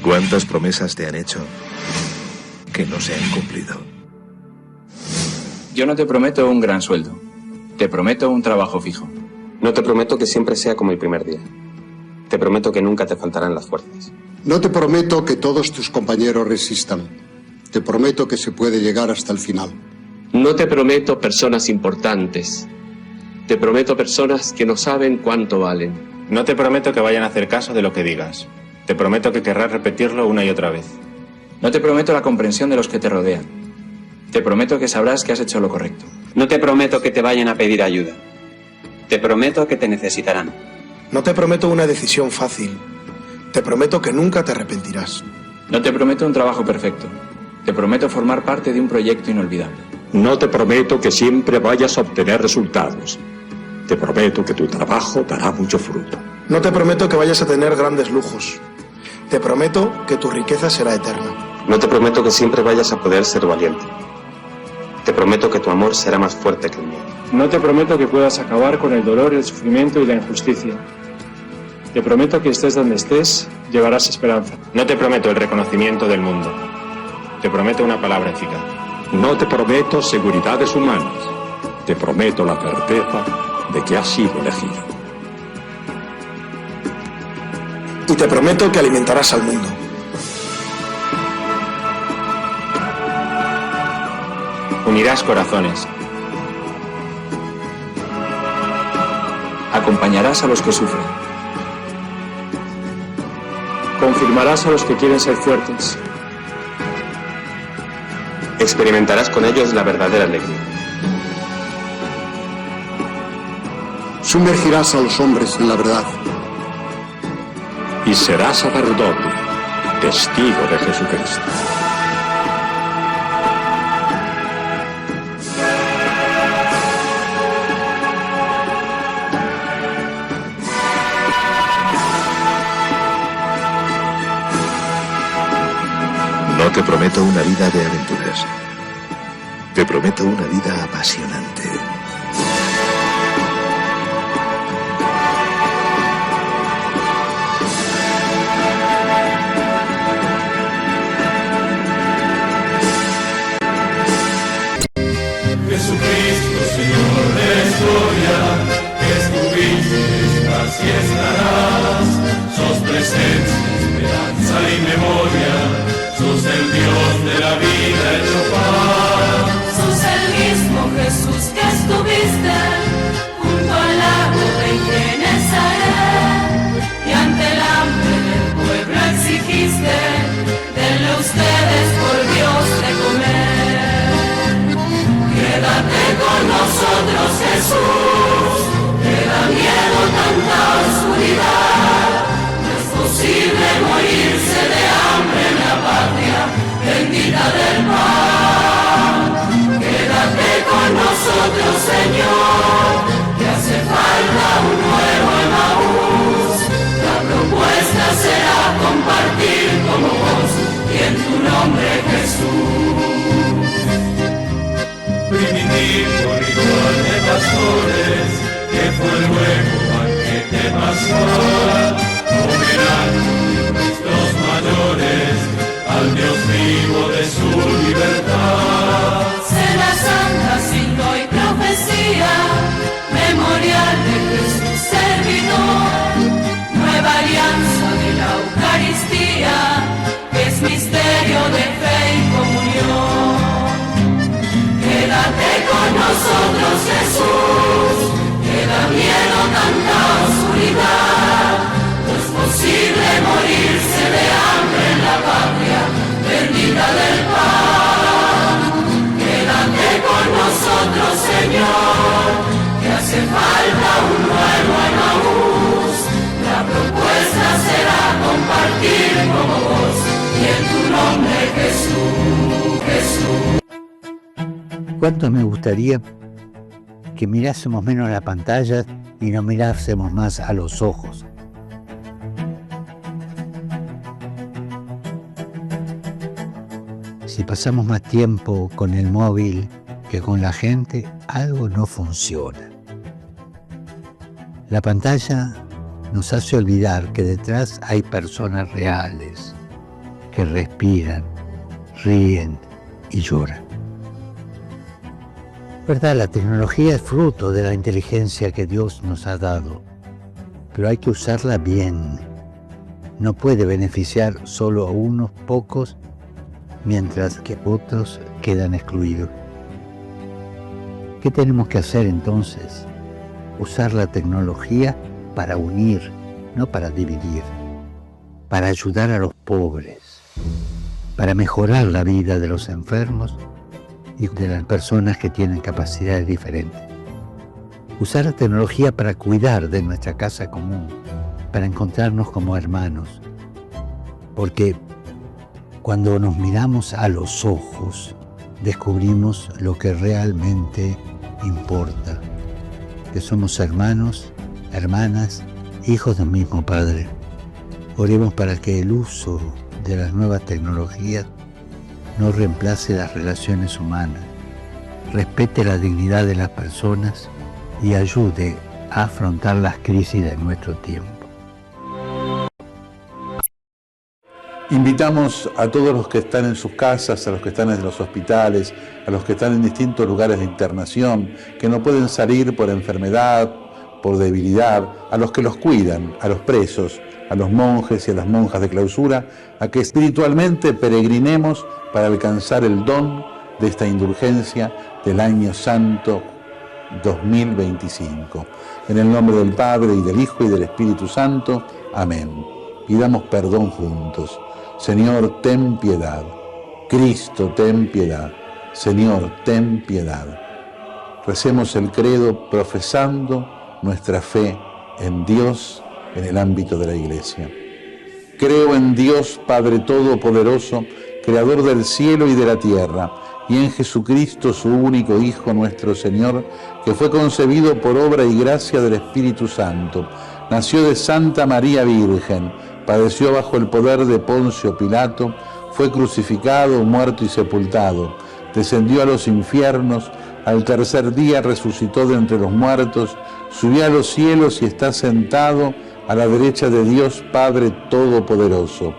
¿Cuántas promesas te han hecho que no se han cumplido? Yo no te prometo un gran sueldo. Te prometo un trabajo fijo. No te prometo que siempre sea como el primer día. Te prometo que nunca te faltarán las fuerzas. No te prometo que todos tus compañeros resistan. Te prometo que se puede llegar hasta el final. No te prometo personas importantes. Te prometo personas que no saben cuánto valen. No te prometo que vayan a hacer caso de lo que digas. Te prometo que querrás repetirlo una y otra vez. No te prometo la comprensión de los que te rodean. Te prometo que sabrás que has hecho lo correcto. No te prometo que te vayan a pedir ayuda. Te prometo que te necesitarán. No te prometo una decisión fácil. Te prometo que nunca te arrepentirás. No te prometo un trabajo perfecto. Te prometo formar parte de un proyecto inolvidable. No te prometo que siempre vayas a obtener resultados. Te prometo que tu trabajo dará mucho fruto. No te prometo que vayas a tener grandes lujos. Te prometo que tu riqueza será eterna. No te prometo que siempre vayas a poder ser valiente. Te prometo que tu amor será más fuerte que el mío. No te prometo que puedas acabar con el dolor, el sufrimiento y la injusticia. Te prometo que estés donde estés, llevarás esperanza. No te prometo el reconocimiento del mundo. Te prometo una palabra eficaz. No te prometo seguridades humanas. Te prometo la certeza de que has sido elegido. Y te prometo que alimentarás al mundo. Unirás corazones. Acompañarás a los que sufren. Confirmarás a los que quieren ser fuertes. Experimentarás con ellos la verdadera alegría. Sumergirás a los hombres en la verdad. Y serás sacerdote, testigo de Jesucristo. No te prometo una vida de aventuras. Te prometo una vida apasionante. Jesucristo, Señor de la historia, que estuviste, estás y estarás. Sos presencia, esperanza y memoria. Sos el Dios de la vida hecho paz. Sos el mismo Jesús que estuviste junto al lago de Genesaret, y ante el hambre del pueblo exigiste, denle ustedes por Dios de comer. Quédate con nosotros, Jesús, te da miedo tanta oscuridad. No es posible morirse de hambre en la patria bendita del pan. Quédate con nosotros, Señor, que hace falta un nuevo Emaús. La propuesta será compartir como vos y en tu nombre, Jesús. Primitivo ritual de pastores, que fue luego banquete pascual, homenaje de nuestros mayores al Dios vivo de su libertad. Cena santa, signo y profecía, memorial de Jesús servidor, nueva alianza de la Eucaristía, que es misterio de fe y comunión. Quédate con nosotros, Jesús, que da miedo tanta oscuridad. No es posible morirse de hambre en la patria bendita del pan. Quédate con nosotros, Señor, que hace falta un nuevo Emaús. La propuesta será compartir como vos y en tu nombre, Jesús, Jesús. ¿Cuánto me gustaría que mirásemos menos la pantalla y nos mirásemos más a los ojos? Si pasamos más tiempo con el móvil que con la gente, algo no funciona. La pantalla nos hace olvidar que detrás hay personas reales, que respiran, ríen y lloran. ¿Verdad? La tecnología es fruto de la inteligencia que Dios nos ha dado, pero hay que usarla bien. No puede beneficiar solo a unos pocos, mientras que otros quedan excluidos. ¿Qué tenemos que hacer entonces? Usar la tecnología para unir, no para dividir, para ayudar a los pobres, para mejorar la vida de los enfermos y de las personas que tienen capacidades diferentes. Usar la tecnología para cuidar de nuestra casa común, para encontrarnos como hermanos. Porque cuando nos miramos a los ojos, descubrimos lo que realmente importa, que somos hermanos, hermanas, hijos del mismo Padre. Oremos para que el uso de las nuevas tecnologías no reemplace las relaciones humanas, respete la dignidad de las personas y ayude a afrontar las crisis de nuestro tiempo. Invitamos a todos los que están en sus casas, a los que están en los hospitales, a los que están en distintos lugares de internación, que no pueden salir por enfermedad, por debilidad, a los que los cuidan, a los presos, a los monjes y a las monjas de clausura, a que espiritualmente peregrinemos para alcanzar el don de esta indulgencia del Año Santo 2025. En el nombre del Padre, y del Hijo, y del Espíritu Santo. Amén. Pidamos perdón juntos. Señor, ten piedad. Cristo, ten piedad. Señor, ten piedad. Recemos el credo profesando nuestra fe en Dios en el ámbito de la Iglesia. Creo en Dios Padre Todopoderoso, Creador del cielo y de la tierra, y en Jesucristo, su único Hijo, nuestro Señor, que fue concebido por obra y gracia del Espíritu Santo. Nació de Santa María Virgen, padeció bajo el poder de Poncio Pilato, fue crucificado, muerto y sepultado, descendió a los infiernos, al tercer día resucitó de entre los muertos, subió a los cielos y está sentado a la derecha de Dios Padre Todopoderoso.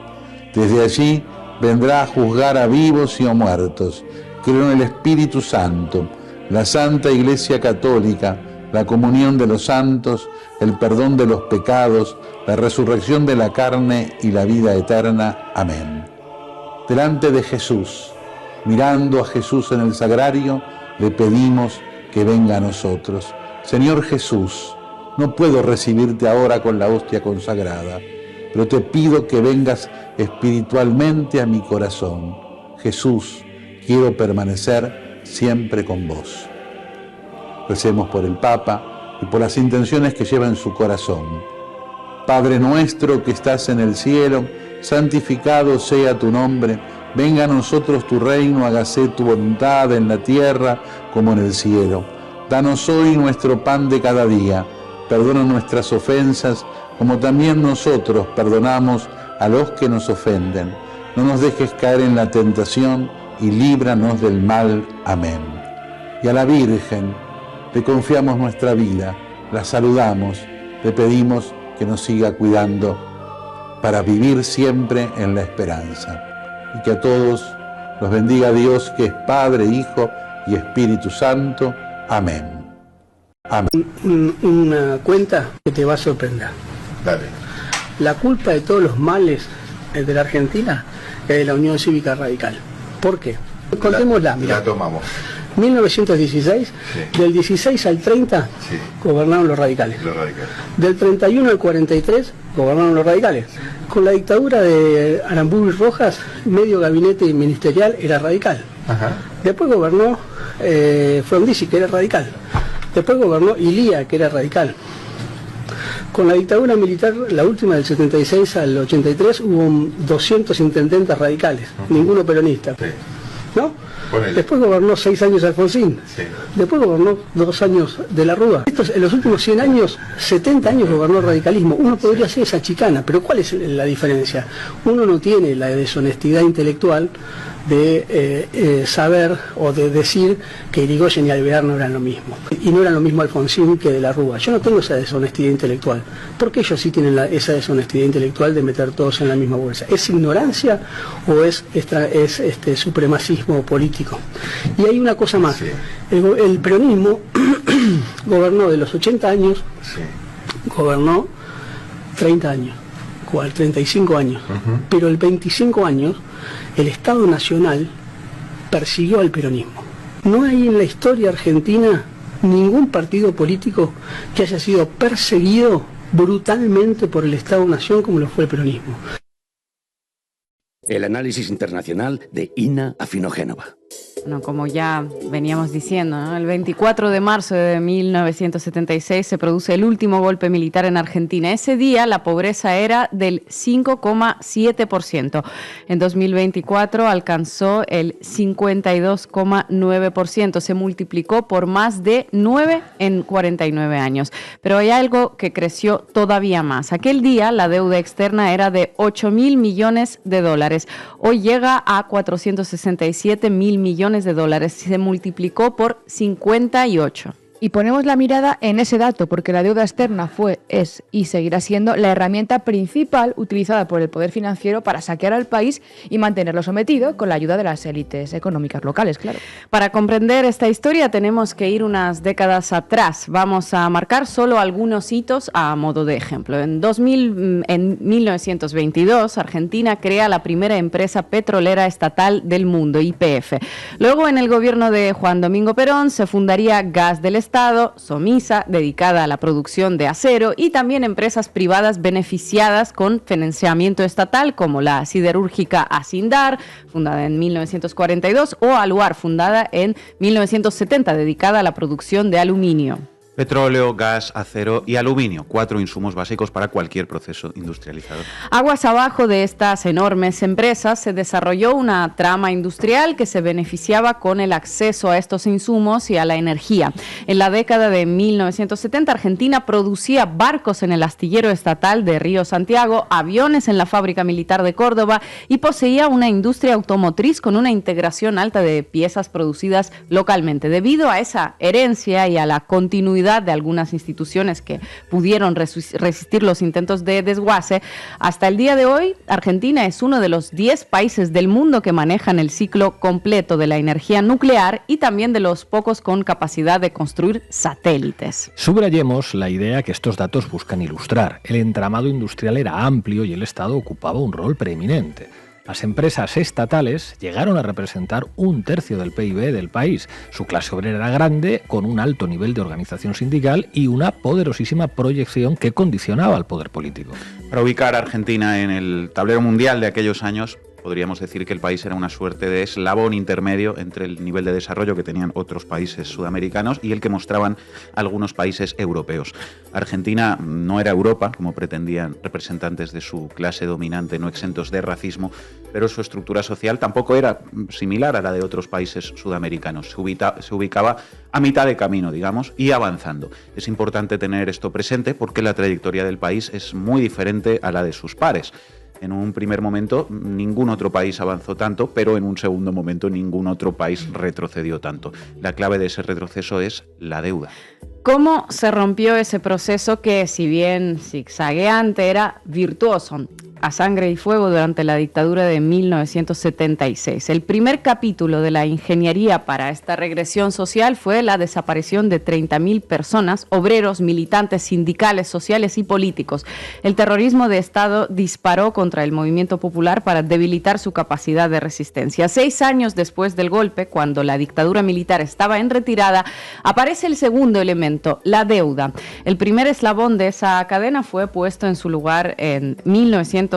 Desde allí vendrá a juzgar a vivos y a muertos. Creo en el Espíritu Santo, la Santa Iglesia Católica, la comunión de los santos, el perdón de los pecados, la resurrección de la carne y la vida eterna. Amén. Delante de Jesús, mirando a Jesús en el sagrario, le pedimos que venga a nosotros. Señor Jesús, no puedo recibirte ahora con la hostia consagrada, pero te pido que vengas espiritualmente a mi corazón. Jesús, quiero permanecer siempre con vos. Recemos por el Papa y por las intenciones que lleva en su corazón. Padre nuestro que estás en el cielo, santificado sea tu nombre. Venga a nosotros tu reino, hágase tu voluntad en la tierra como en el cielo. Danos hoy nuestro pan de cada día. Perdona nuestras ofensas, como también nosotros perdonamos a los que nos ofenden. No nos dejes caer en la tentación y líbranos del mal. Amén. Y a la Virgen le confiamos nuestra vida, la saludamos, le pedimos que nos siga cuidando para vivir siempre en la esperanza. Y que a todos los bendiga Dios, que es Padre, Hijo y Espíritu Santo. Amén. Amén. Una cuenta que te va a sorprender. Dale. La culpa de todos los males de la Argentina es de la Unión Cívica Radical. ¿Por qué? Contémosla, mira. La tomamos. 1916, sí. Del 16 al 30 sí. Gobernaron los radicales. Los radicales. Del 31 al 43 gobernaron los radicales. Sí. Con la dictadura de Aramburu y Rojas, medio gabinete ministerial era radical. Ajá. Después gobernó Frondizi, que era radical. Después gobernó Ilía, que era radical. Con la dictadura militar, la última del 76 al 83, hubo 200 intendentes radicales, ninguno peronista. Sí. ¿No? Después gobernó 6 años Alfonsín. Después gobernó 2 años de la Rúa. En los últimos 100 años, 70 años gobernó el radicalismo. Uno podría hacer esa chicana, pero ¿cuál es la diferencia? Uno no tiene la deshonestidad intelectual de saber o de decir que Irigoyen y Alvear no eran lo mismo. Y no eran lo mismo Alfonsín que de la Rúa. Yo no tengo esa deshonestidad intelectual. ¿Por qué ellos sí tienen esa deshonestidad intelectual de meter todos en la misma bolsa? ¿Es ignorancia o es supremacismo político? Y hay una cosa más. El peronismo gobernó de los 80 años, gobernó 30 años, 35 años. Pero el 25 años el Estado Nacional persiguió al peronismo. No hay en la historia argentina ningún partido político que haya sido perseguido brutalmente por el Estado Nación como lo fue el peronismo. El análisis internacional de Ina Afinogénova. Bueno, como ya veníamos diciendo, ¿no? El 24 de marzo de 1976 se produce el último golpe militar en Argentina. Ese día la pobreza era del 5,7%. En 2024 alcanzó el 52,9%. Se multiplicó por más de 9 en 49 años. Pero hay algo que creció todavía más. Aquel día la deuda externa era de 8.000 millones de dólares. Hoy llega a 467.000 millones de dólares, se multiplicó por 58. Y ponemos la mirada en ese dato, porque la deuda externa fue, es y seguirá siendo la herramienta principal utilizada por el poder financiero para saquear al país y mantenerlo sometido con la ayuda de las élites económicas locales, claro. Para comprender esta historia tenemos que ir unas décadas atrás. Vamos a marcar solo algunos hitos a modo de ejemplo. En 1922, Argentina crea la primera empresa petrolera estatal del mundo, YPF. Luego, en el gobierno de Juan Domingo Perón, se fundaría Gas del Estado, Somisa, dedicada a la producción de acero, y también empresas privadas beneficiadas con financiamiento estatal, como la siderúrgica Acindar, fundada en 1942, o Aluar, fundada en 1970, dedicada a la producción de aluminio. Petróleo, gas, acero y aluminio, 4 insumos básicos para cualquier proceso industrializador. Aguas abajo de estas enormes empresas se desarrolló una trama industrial que se beneficiaba con el acceso a estos insumos y a la energía. En la década de 1970, Argentina producía barcos en el astillero estatal de Río Santiago, aviones en la fábrica militar de Córdoba y poseía una industria automotriz con una integración alta de piezas producidas localmente. Debido a esa herencia y a la continuidad de algunas instituciones que pudieron resistir los intentos de desguace, hasta el día de hoy Argentina es uno de los 10 países del mundo que manejan el ciclo completo de la energía nuclear y también de los pocos con capacidad de construir satélites. Subrayemos la idea que estos datos buscan ilustrar. El entramado industrial era amplio y el Estado ocupaba un rol preeminente. Las empresas estatales llegaron a representar 1/3 del PIB del país. Su clase obrera era grande, con un alto nivel de organización sindical y una poderosísima proyección que condicionaba al poder político. Para ubicar a Argentina en el tablero mundial de aquellos años, podríamos decir que el país era una suerte de eslabón intermedio entre el nivel de desarrollo que tenían otros países sudamericanos y el que mostraban algunos países europeos. Argentina no era Europa, como pretendían representantes de su clase dominante no exentos de racismo, pero su estructura social tampoco era similar a la de otros países sudamericanos. Se ubicaba a mitad de camino, digamos, y avanzando. Es importante tener esto presente porque la trayectoria del país es muy diferente a la de sus pares. En un primer momento ningún otro país avanzó tanto, pero en un segundo momento ningún otro país retrocedió tanto. La clave de ese retroceso es la deuda. ¿Cómo se rompió ese proceso que, si bien zigzagueante, era virtuoso? A sangre y fuego durante la dictadura de 1976. El primer capítulo de la ingeniería para esta regresión social fue la desaparición de 30.000 personas, obreros, militantes sindicales, sociales y políticos. El terrorismo de Estado disparó contra el movimiento popular para debilitar su capacidad de resistencia. 6 años después del golpe, cuando la dictadura militar estaba en retirada, aparece el segundo elemento, la deuda. El primer eslabón de esa cadena fue puesto en su lugar en 1982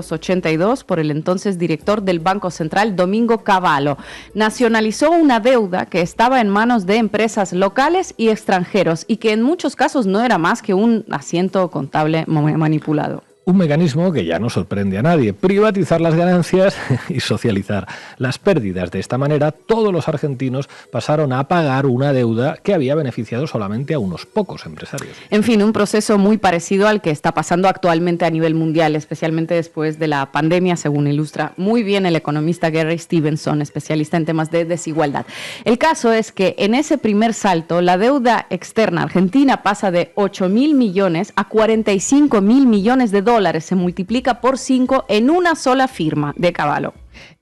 por el entonces director del Banco Central, Domingo Cavallo. Nacionalizó una deuda que estaba en manos de empresas locales y extranjeros y que en muchos casos no era más que un asiento contable manipulado. Un mecanismo que ya no sorprende a nadie, privatizar las ganancias y socializar las pérdidas. De esta manera, todos los argentinos pasaron a pagar una deuda que había beneficiado solamente a unos pocos empresarios. En fin, un proceso muy parecido al que está pasando actualmente a nivel mundial, especialmente después de la pandemia, según ilustra muy bien el economista Gary Stevenson, especialista en temas de desigualdad. El caso es que en ese primer salto, la deuda externa argentina pasa de 8.000 millones a 45.000 millones de dólares. Se multiplica por 5 en una sola firma de Cavallo.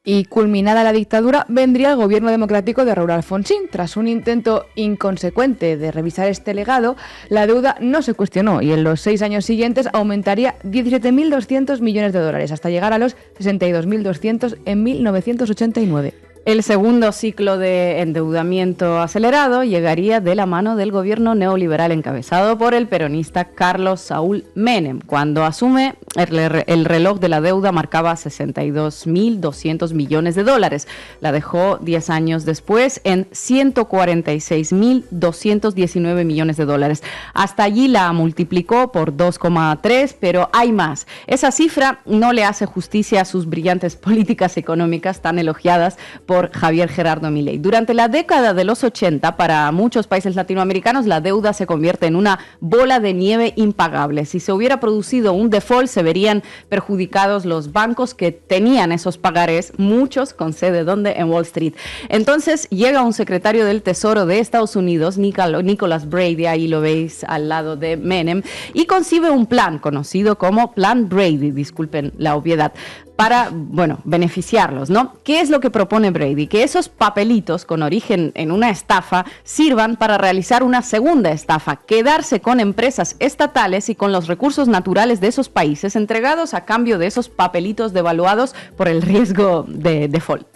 Y culminada la dictadura, vendría el gobierno democrático de Raúl Alfonsín. Tras un intento inconsecuente de revisar este legado, la deuda no se cuestionó y en los 6 años siguientes aumentaría 17.200 millones de dólares, hasta llegar a los 62.200 en 1989. El segundo ciclo de endeudamiento acelerado llegaría de la mano del gobierno neoliberal encabezado por el peronista Carlos Saúl Menem. Cuando asume, el reloj de la deuda marcaba 62.200 millones de dólares. La dejó 10 años después en 146.219 millones de dólares. Hasta allí la multiplicó por 2,3, pero hay más. Esa cifra no le hace justicia a sus brillantes políticas económicas tan elogiadas por Javier Gerardo Milei. Durante la década de los 80, para muchos países latinoamericanos, la deuda se convierte en una bola de nieve impagable. Si se hubiera producido un default, se verían perjudicados los bancos que tenían esos pagarés, muchos con sede ¿dónde? En Wall Street. Entonces llega un secretario del Tesoro de Estados Unidos, Nicholas Brady, ahí lo veis al lado de Menem, y concibe un plan conocido como Plan Brady, disculpen la obviedad, para, beneficiarlos, ¿no? ¿Qué es lo que propone Brady? Que esos papelitos con origen en una estafa sirvan para realizar una segunda estafa, quedarse con empresas estatales y con los recursos naturales de esos países entregados a cambio de esos papelitos devaluados por el riesgo de default.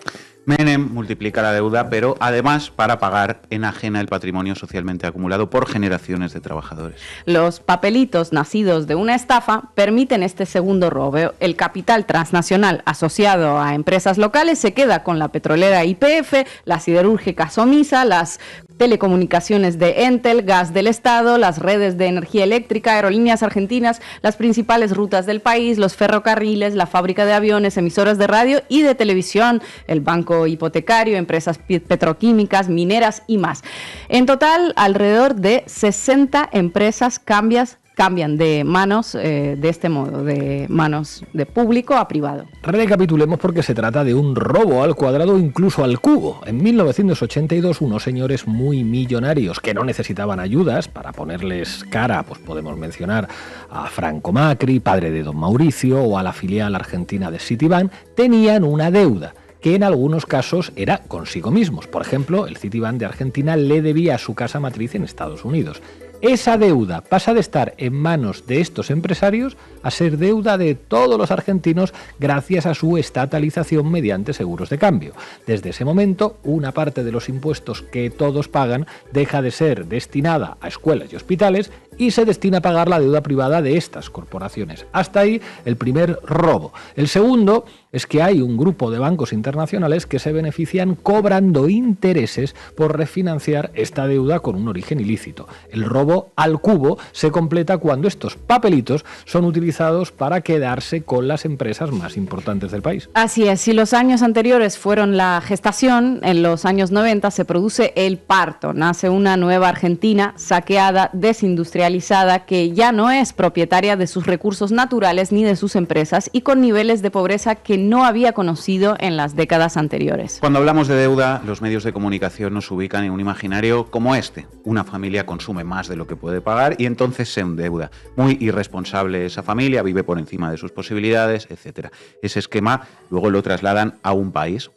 Menem multiplica la deuda, pero además para pagar enajena el patrimonio socialmente acumulado por generaciones de trabajadores. Los papelitos nacidos de una estafa permiten este segundo robo. El capital transnacional asociado a empresas locales se queda con la petrolera YPF, la siderúrgica Somisa, las telecomunicaciones de Entel, gas del Estado, las redes de energía eléctrica, aerolíneas argentinas, las principales rutas del país, los ferrocarriles, la fábrica de aviones, emisoras de radio y de televisión, el banco hipotecario, empresas petroquímicas, mineras y más. En total, alrededor de 60 empresas cambian de manos de este modo, de manos de público a privado. Recapitulemos porque se trata de un robo al cuadrado, incluso al cubo. En 1982, unos señores muy millonarios que no necesitaban ayudas para ponerles cara, pues podemos mencionar a Franco Macri, padre de don Mauricio, o a la filial argentina de Citibank, tenían una deuda que en algunos casos era consigo mismos. Por ejemplo, el Citibank de Argentina le debía a su casa matriz en Estados Unidos. Esa deuda pasa de estar en manos de estos empresarios a ser deuda de todos los argentinos gracias a su estatalización mediante seguros de cambio. Desde ese momento, una parte de los impuestos que todos pagan deja de ser destinada a escuelas y hospitales y se destina a pagar la deuda privada de estas corporaciones. Hasta ahí el primer robo. El segundo es que hay un grupo de bancos internacionales que se benefician cobrando intereses por refinanciar esta deuda con un origen ilícito. El robo al cubo se completa cuando estos papelitos son utilizados para quedarse con las empresas más importantes del país. Así es, si los años anteriores fueron la gestación, en los años 90 se produce el parto. Nace una nueva Argentina saqueada, desindustrializada, que ya no es propietaria de sus recursos naturales ni de sus empresas y con niveles de pobreza que no había conocido en las décadas anteriores. Cuando hablamos de deuda, los medios de comunicación nos ubican en un imaginario como este. Una familia consume más de lo que puede pagar y entonces se endeuda. Muy irresponsable esa familia, vive por encima de sus posibilidades, etc. Ese esquema luego lo trasladan a un país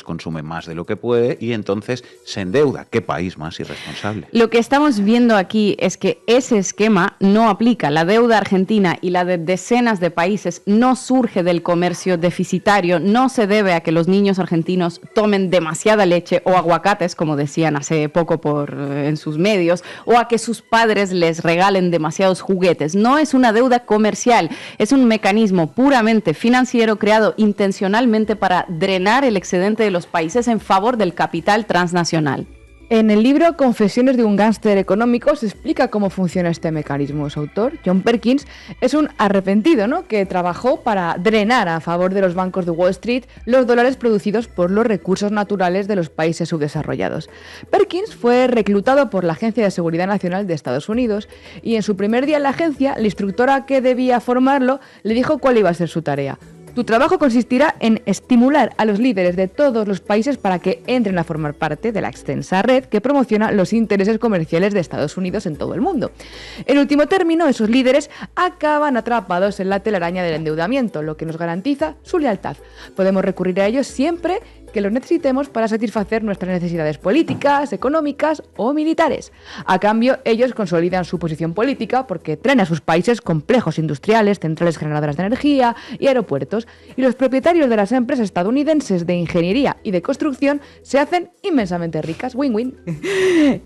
consume más de lo que puede y entonces se endeuda. ¿Qué país más irresponsable? Lo que estamos viendo aquí es que ese esquema no aplica. La deuda argentina y la de decenas de países no surge del comercio deficitario, no se debe a que los niños argentinos tomen demasiada leche o aguacates, como decían hace poco en sus medios, o a que sus padres les regalen demasiados juguetes. No es una deuda comercial, es un mecanismo puramente financiero creado intencionalmente para drenar el excedente de los países en favor del capital transnacional. En el libro Confesiones de un gángster económico se explica cómo funciona este mecanismo. Su autor, John Perkins, es un arrepentido, ¿no?, que trabajó para drenar a favor de los bancos de Wall Street los dólares producidos por los recursos naturales de los países subdesarrollados. Perkins fue reclutado por la Agencia de Seguridad Nacional de Estados Unidos y en su primer día en la agencia, la instructora que debía formarlo le dijo cuál iba a ser su tarea. Tu trabajo consistirá en estimular a los líderes de todos los países para que entren a formar parte de la extensa red que promociona los intereses comerciales de Estados Unidos en todo el mundo. En último término, esos líderes acaban atrapados en la telaraña del endeudamiento, lo que nos garantiza su lealtad. Podemos recurrir a ellos siempre que los necesitemos para satisfacer nuestras necesidades políticas, económicas o militares. A cambio, ellos consolidan su posición política porque traen a sus países complejos industriales, centrales generadoras de energía y aeropuertos, y los propietarios de las empresas estadounidenses de ingeniería y de construcción se hacen inmensamente ricas. Win-win.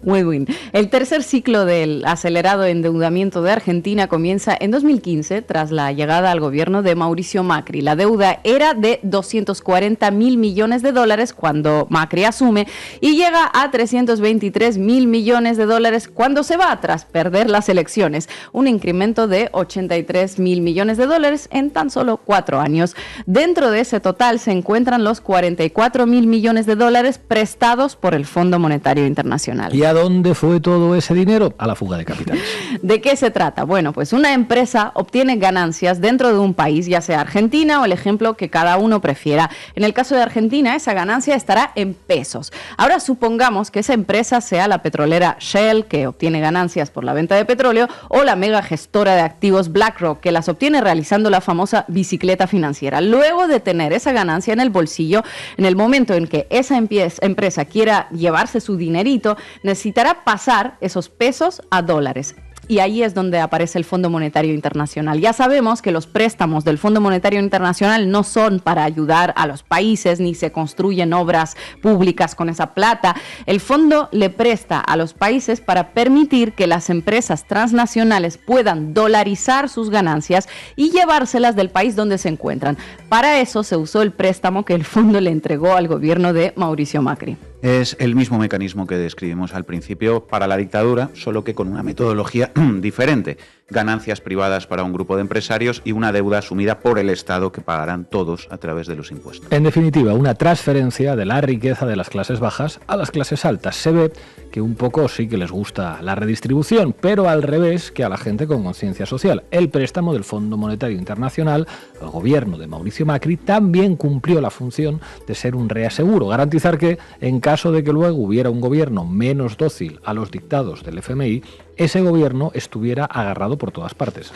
Win-win. El tercer ciclo del acelerado endeudamiento de Argentina comienza en 2015 tras la llegada al gobierno de Mauricio Macri. La deuda era de 240.000 millones de dólares cuando Macri asume y llega a 323.000 millones de dólares cuando se va tras perder las elecciones, un incremento de 83.000 millones de dólares en tan solo 4 años. Dentro de ese total se encuentran los 44.000 millones de dólares prestados por el Fondo Monetario Internacional. ¿Y a dónde fue todo ese dinero? A la fuga de capitales. ¿De qué se trata? Bueno, pues una empresa obtiene ganancias dentro de un país, ya sea Argentina o el ejemplo que cada uno prefiera. En el caso de Argentina, esa ganancia estará en pesos. Ahora supongamos que esa empresa sea la petrolera Shell, que obtiene ganancias por la venta de petróleo, o la mega gestora de activos BlackRock, que las obtiene realizando la famosa bicicleta financiera. Luego de tener esa ganancia en el bolsillo, en el momento en que esa empresa quiera llevarse su dinerito, necesitará pasar esos pesos a dólares. Y ahí es donde aparece el Fondo Monetario Internacional. Ya sabemos que los préstamos del Fondo Monetario Internacional no son para ayudar a los países, ni se construyen obras públicas con esa plata. El fondo le presta a los países para permitir que las empresas transnacionales puedan dolarizar sus ganancias y llevárselas del país donde se encuentran. Para eso se usó el préstamo que el fondo le entregó al gobierno de Mauricio Macri. Es el mismo mecanismo que describimos al principio para la dictadura, solo que con una metodología diferente. Ganancias privadas para un grupo de empresarios y una deuda asumida por el Estado que pagarán todos a través de los impuestos. En definitiva, una transferencia de la riqueza de las clases bajas a las clases altas. Se ve que un poco sí que les gusta la redistribución, pero al revés que a la gente con conciencia social. El préstamo del Fondo Monetario Internacional al gobierno de Mauricio Macri también cumplió la función de ser un reaseguro, garantizar que en caso de que luego hubiera un gobierno menos dócil a los dictados del FMI, ese gobierno estuviera agarrado por todas partes.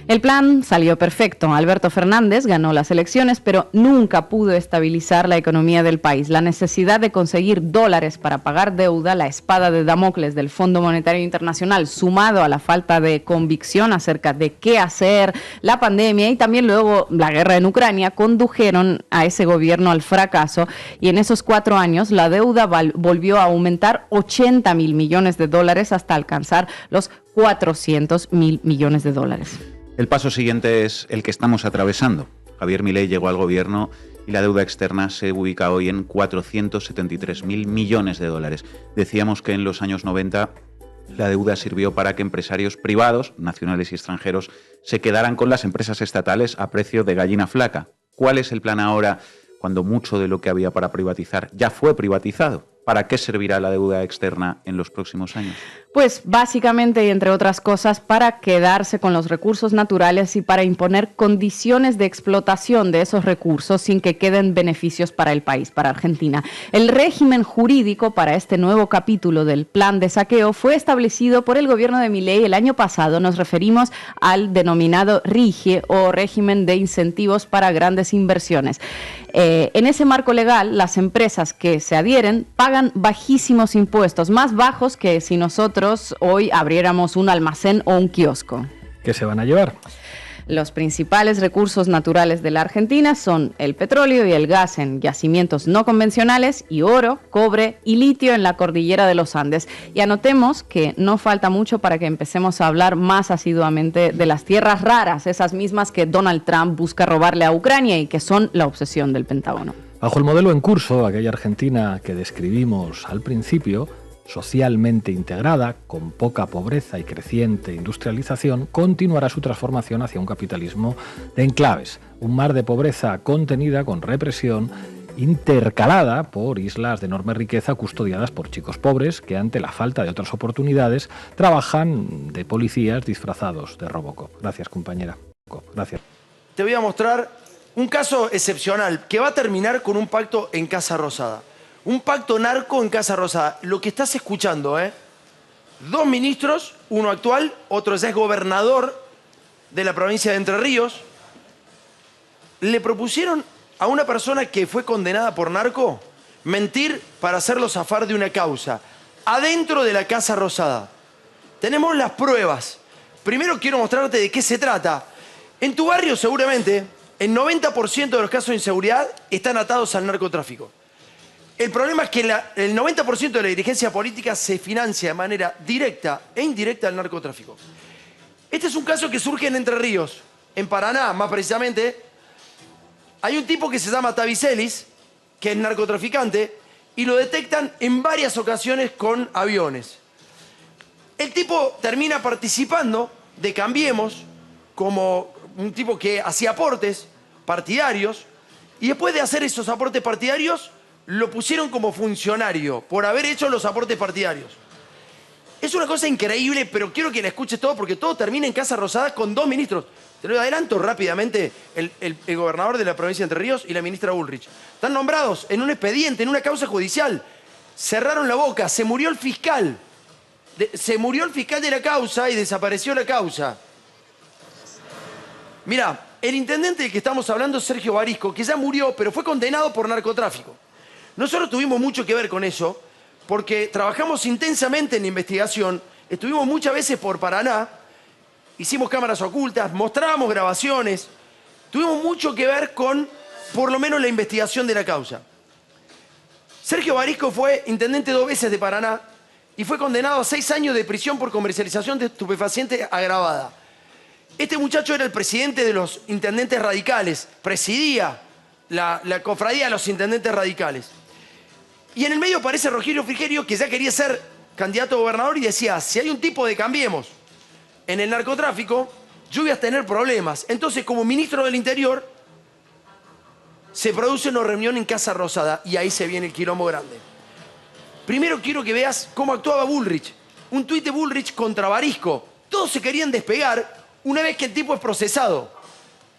El plan salió perfecto. Alberto Fernández ganó las elecciones, pero nunca pudo estabilizar la economía del país. La necesidad de conseguir dólares para pagar deuda, la espada de Damocles del Fondo Monetario Internacional, sumado a la falta de convicción acerca de qué hacer, la pandemia y también luego la guerra en Ucrania, condujeron a ese gobierno al fracaso. Y en esos 4 años la deuda volvió a aumentar 80.000 millones de dólares hasta alcanzar los 400.000 millones de dólares. El paso siguiente es el que estamos atravesando. Javier Milei llegó al gobierno y la deuda externa se ubica hoy en 473.000 millones de dólares. Decíamos que en los años 90 la deuda sirvió para que empresarios privados, nacionales y extranjeros, se quedaran con las empresas estatales a precio de gallina flaca. ¿Cuál es el plan ahora cuando mucho de lo que había para privatizar ya fue privatizado? ¿Para qué servirá la deuda externa en los próximos años? Pues básicamente y entre otras cosas para quedarse con los recursos naturales y para imponer condiciones de explotación de esos recursos sin que queden beneficios para el país, para Argentina. El régimen jurídico para este nuevo capítulo del plan de saqueo fue establecido por el gobierno de Milei el año pasado. Nos referimos al denominado RIGE o régimen de incentivos para grandes inversiones. En ese marco legal, las empresas que se adhieren pagan bajísimos impuestos, más bajos que si nosotros hoy abriéramos un almacén o un kiosco. ¿Qué se van a llevar? Los principales recursos naturales de la Argentina son el petróleo y el gas en yacimientos no convencionales y oro, cobre y litio en la cordillera de los Andes. Y anotemos que no falta mucho para que empecemos a hablar más asiduamente de las tierras raras, esas mismas que Donald Trump busca robarle a Ucrania y que son la obsesión del Pentágono. Bajo el modelo en curso, aquella Argentina que describimos al principio, socialmente integrada, con poca pobreza y creciente industrialización, continuará su transformación hacia un capitalismo de enclaves, un mar de pobreza contenida con represión intercalada por islas de enorme riqueza custodiadas por chicos pobres que, ante la falta de otras oportunidades, trabajan de policías disfrazados de Robocop. Gracias, compañera. Gracias. Te voy a mostrar un caso excepcional que va a terminar con un pacto en Casa Rosada. Un pacto narco en Casa Rosada. Lo que estás escuchando, ¿eh? 2 ministros, uno actual, otro ya es gobernador de la provincia de Entre Ríos, le propusieron a una persona que fue condenada por narco mentir para hacerlo zafar de una causa, adentro de la Casa Rosada. Tenemos las pruebas. Primero quiero mostrarte de qué se trata. En tu barrio seguramente el 90% de los casos de inseguridad están atados al narcotráfico. El problema es que el 90% de la dirigencia política se financia de manera directa e indirecta al narcotráfico. Este es un caso que surge en Entre Ríos, en Paraná más precisamente. Hay un tipo que se llama Tavicelis, que es narcotraficante, y lo detectan en varias ocasiones con aviones. El tipo termina participando de Cambiemos como un tipo que hacía aportes partidarios, y después de hacer esos aportes partidarios, lo pusieron como funcionario por haber hecho los aportes partidarios. Es una cosa increíble, pero quiero que la escuches todo porque todo termina en Casa Rosada con 2 ministros. Te lo adelanto rápidamente, el gobernador de la provincia de Entre Ríos y la ministra Bullrich. Están nombrados en un expediente, en una causa judicial. Cerraron la boca, se murió el fiscal. Se murió el fiscal de la causa y desapareció la causa. Mirá, el intendente del que estamos hablando es Sergio Barisco, que ya murió, pero fue condenado por narcotráfico. Nosotros tuvimos mucho que ver con eso, porque trabajamos intensamente en la investigación, estuvimos muchas veces por Paraná, hicimos cámaras ocultas, mostrábamos grabaciones, tuvimos mucho que ver con, por lo menos, la investigación de la causa. Sergio Barisco fue intendente 2 veces de Paraná y fue condenado a 6 años de prisión por comercialización de estupefacientes agravada. Este muchacho era el presidente de los intendentes radicales, presidía la cofradía de los intendentes radicales. Y en el medio aparece Rogelio Frigerio, que ya quería ser candidato a gobernador y decía, si hay un tipo de Cambiemos en el narcotráfico, yo voy a tener problemas. Entonces, como ministro del Interior, se produce una reunión en Casa Rosada y ahí se viene el quilombo grande. Primero quiero que veas cómo actuaba Bullrich. Un tuit de Bullrich contra Barisco. Todos se querían despegar una vez que el tipo es procesado.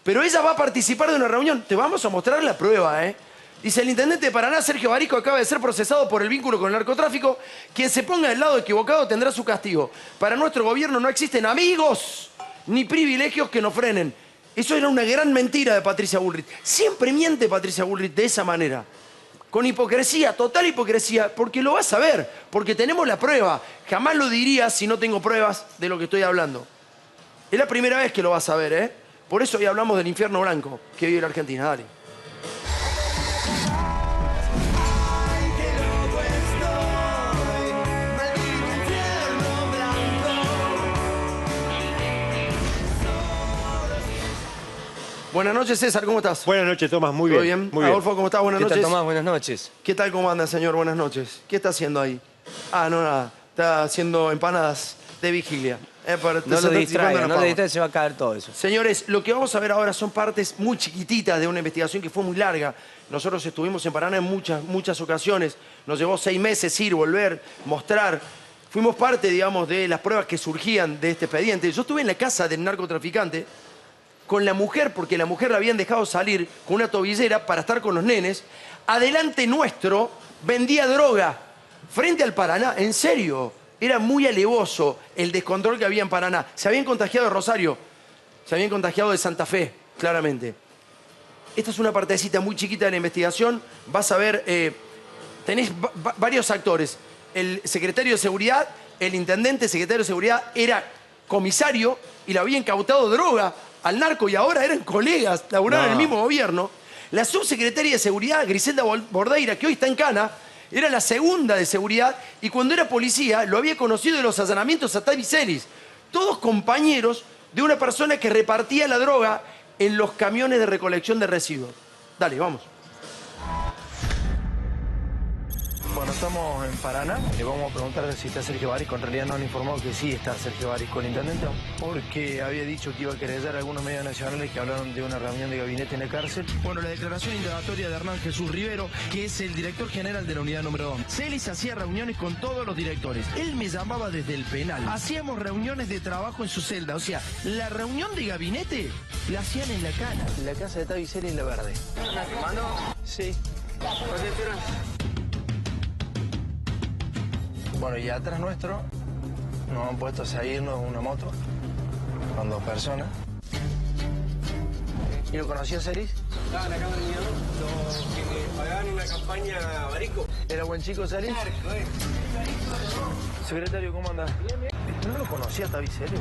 Pero ella va a participar de una reunión. Te vamos a mostrar la prueba, ¿eh? Dice, el intendente de Paraná, Sergio Barisco, acaba de ser procesado por el vínculo con el narcotráfico. Quien se ponga del lado equivocado tendrá su castigo. Para nuestro gobierno no existen amigos ni privilegios que nos frenen. Eso era una gran mentira de Patricia Bullrich. Siempre miente Patricia Bullrich de esa manera. Con hipocresía, total hipocresía, porque lo vas a ver, porque tenemos la prueba. Jamás lo diría si no tengo pruebas de lo que estoy hablando. Es la primera vez que lo vas a ver, ¿eh? Por eso hoy hablamos del infierno blanco que vive la Argentina. Dale. Buenas noches, César, ¿cómo estás? Buenas noches, Tomás, muy bien. ¿Todo bien? Muy bien. Adolfo, ¿cómo estás? Buenas noches. ¿Qué tal, Tomás? Buenas noches. ¿Qué tal, cómo anda, señor? Buenas noches. ¿Qué está haciendo ahí? Ah, no, nada. Está haciendo empanadas de vigilia. No lo distraiga, se va a caer todo eso. Señores, lo que vamos a ver ahora son partes muy chiquititas de una investigación que fue muy larga. Nosotros estuvimos en Paraná en muchas ocasiones. Nos llevó 6 meses ir, volver, mostrar. Fuimos parte, digamos, de las pruebas que surgían de este expediente. Yo estuve en la casa del narcotraficante con la mujer, porque la mujer la habían dejado salir con una tobillera para estar con los nenes. Adelante nuestro vendía droga frente al Paraná. En serio, era muy alevoso el descontrol que había en Paraná. Se habían contagiado de Rosario, se habían contagiado de Santa Fe, claramente. Esta es una partecita muy chiquita de la investigación. Vas a ver, tenés varios actores. El secretario de Seguridad, el intendente, secretario de Seguridad, era comisario y le había incautado droga al narco y ahora eran colegas, laburaban en el mismo gobierno. La subsecretaria de Seguridad, Griselda Bordeira, que hoy está en Cana, era la segunda de Seguridad y cuando era policía lo había conocido de los allanamientos a Tavicelis. Todos compañeros de una persona que repartía la droga en los camiones de recolección de residuos. Dale, vamos. Bueno, estamos en Paraná. Le vamos a preguntar si está Sergio Barisco. En realidad nos han informado que sí está Sergio Barisco, el intendente, porque había dicho que iba a querellar a algunos medios nacionales que hablaron de una reunión de gabinete en la cárcel. Bueno, la declaración indagatoria de Hernán Jesús Rivero, que es el director general de la unidad número 2. Celis hacía reuniones con todos los directores. Él me llamaba desde el penal. Hacíamos reuniones de trabajo en su celda. O sea, la reunión de gabinete la hacían en la cana, en la casa de Tavi Celis La Verde. ¿Mano? Sí. Bueno, y atrás nuestro nos han puesto a seguirnos una moto con 2 personas. ¿Y lo conocía Celis? Estaban acá en los que pagaban una campaña a Barisco. ¿Era buen chico Celis? Secretario, ¿cómo anda? ¿No lo conocía Tavi Celis?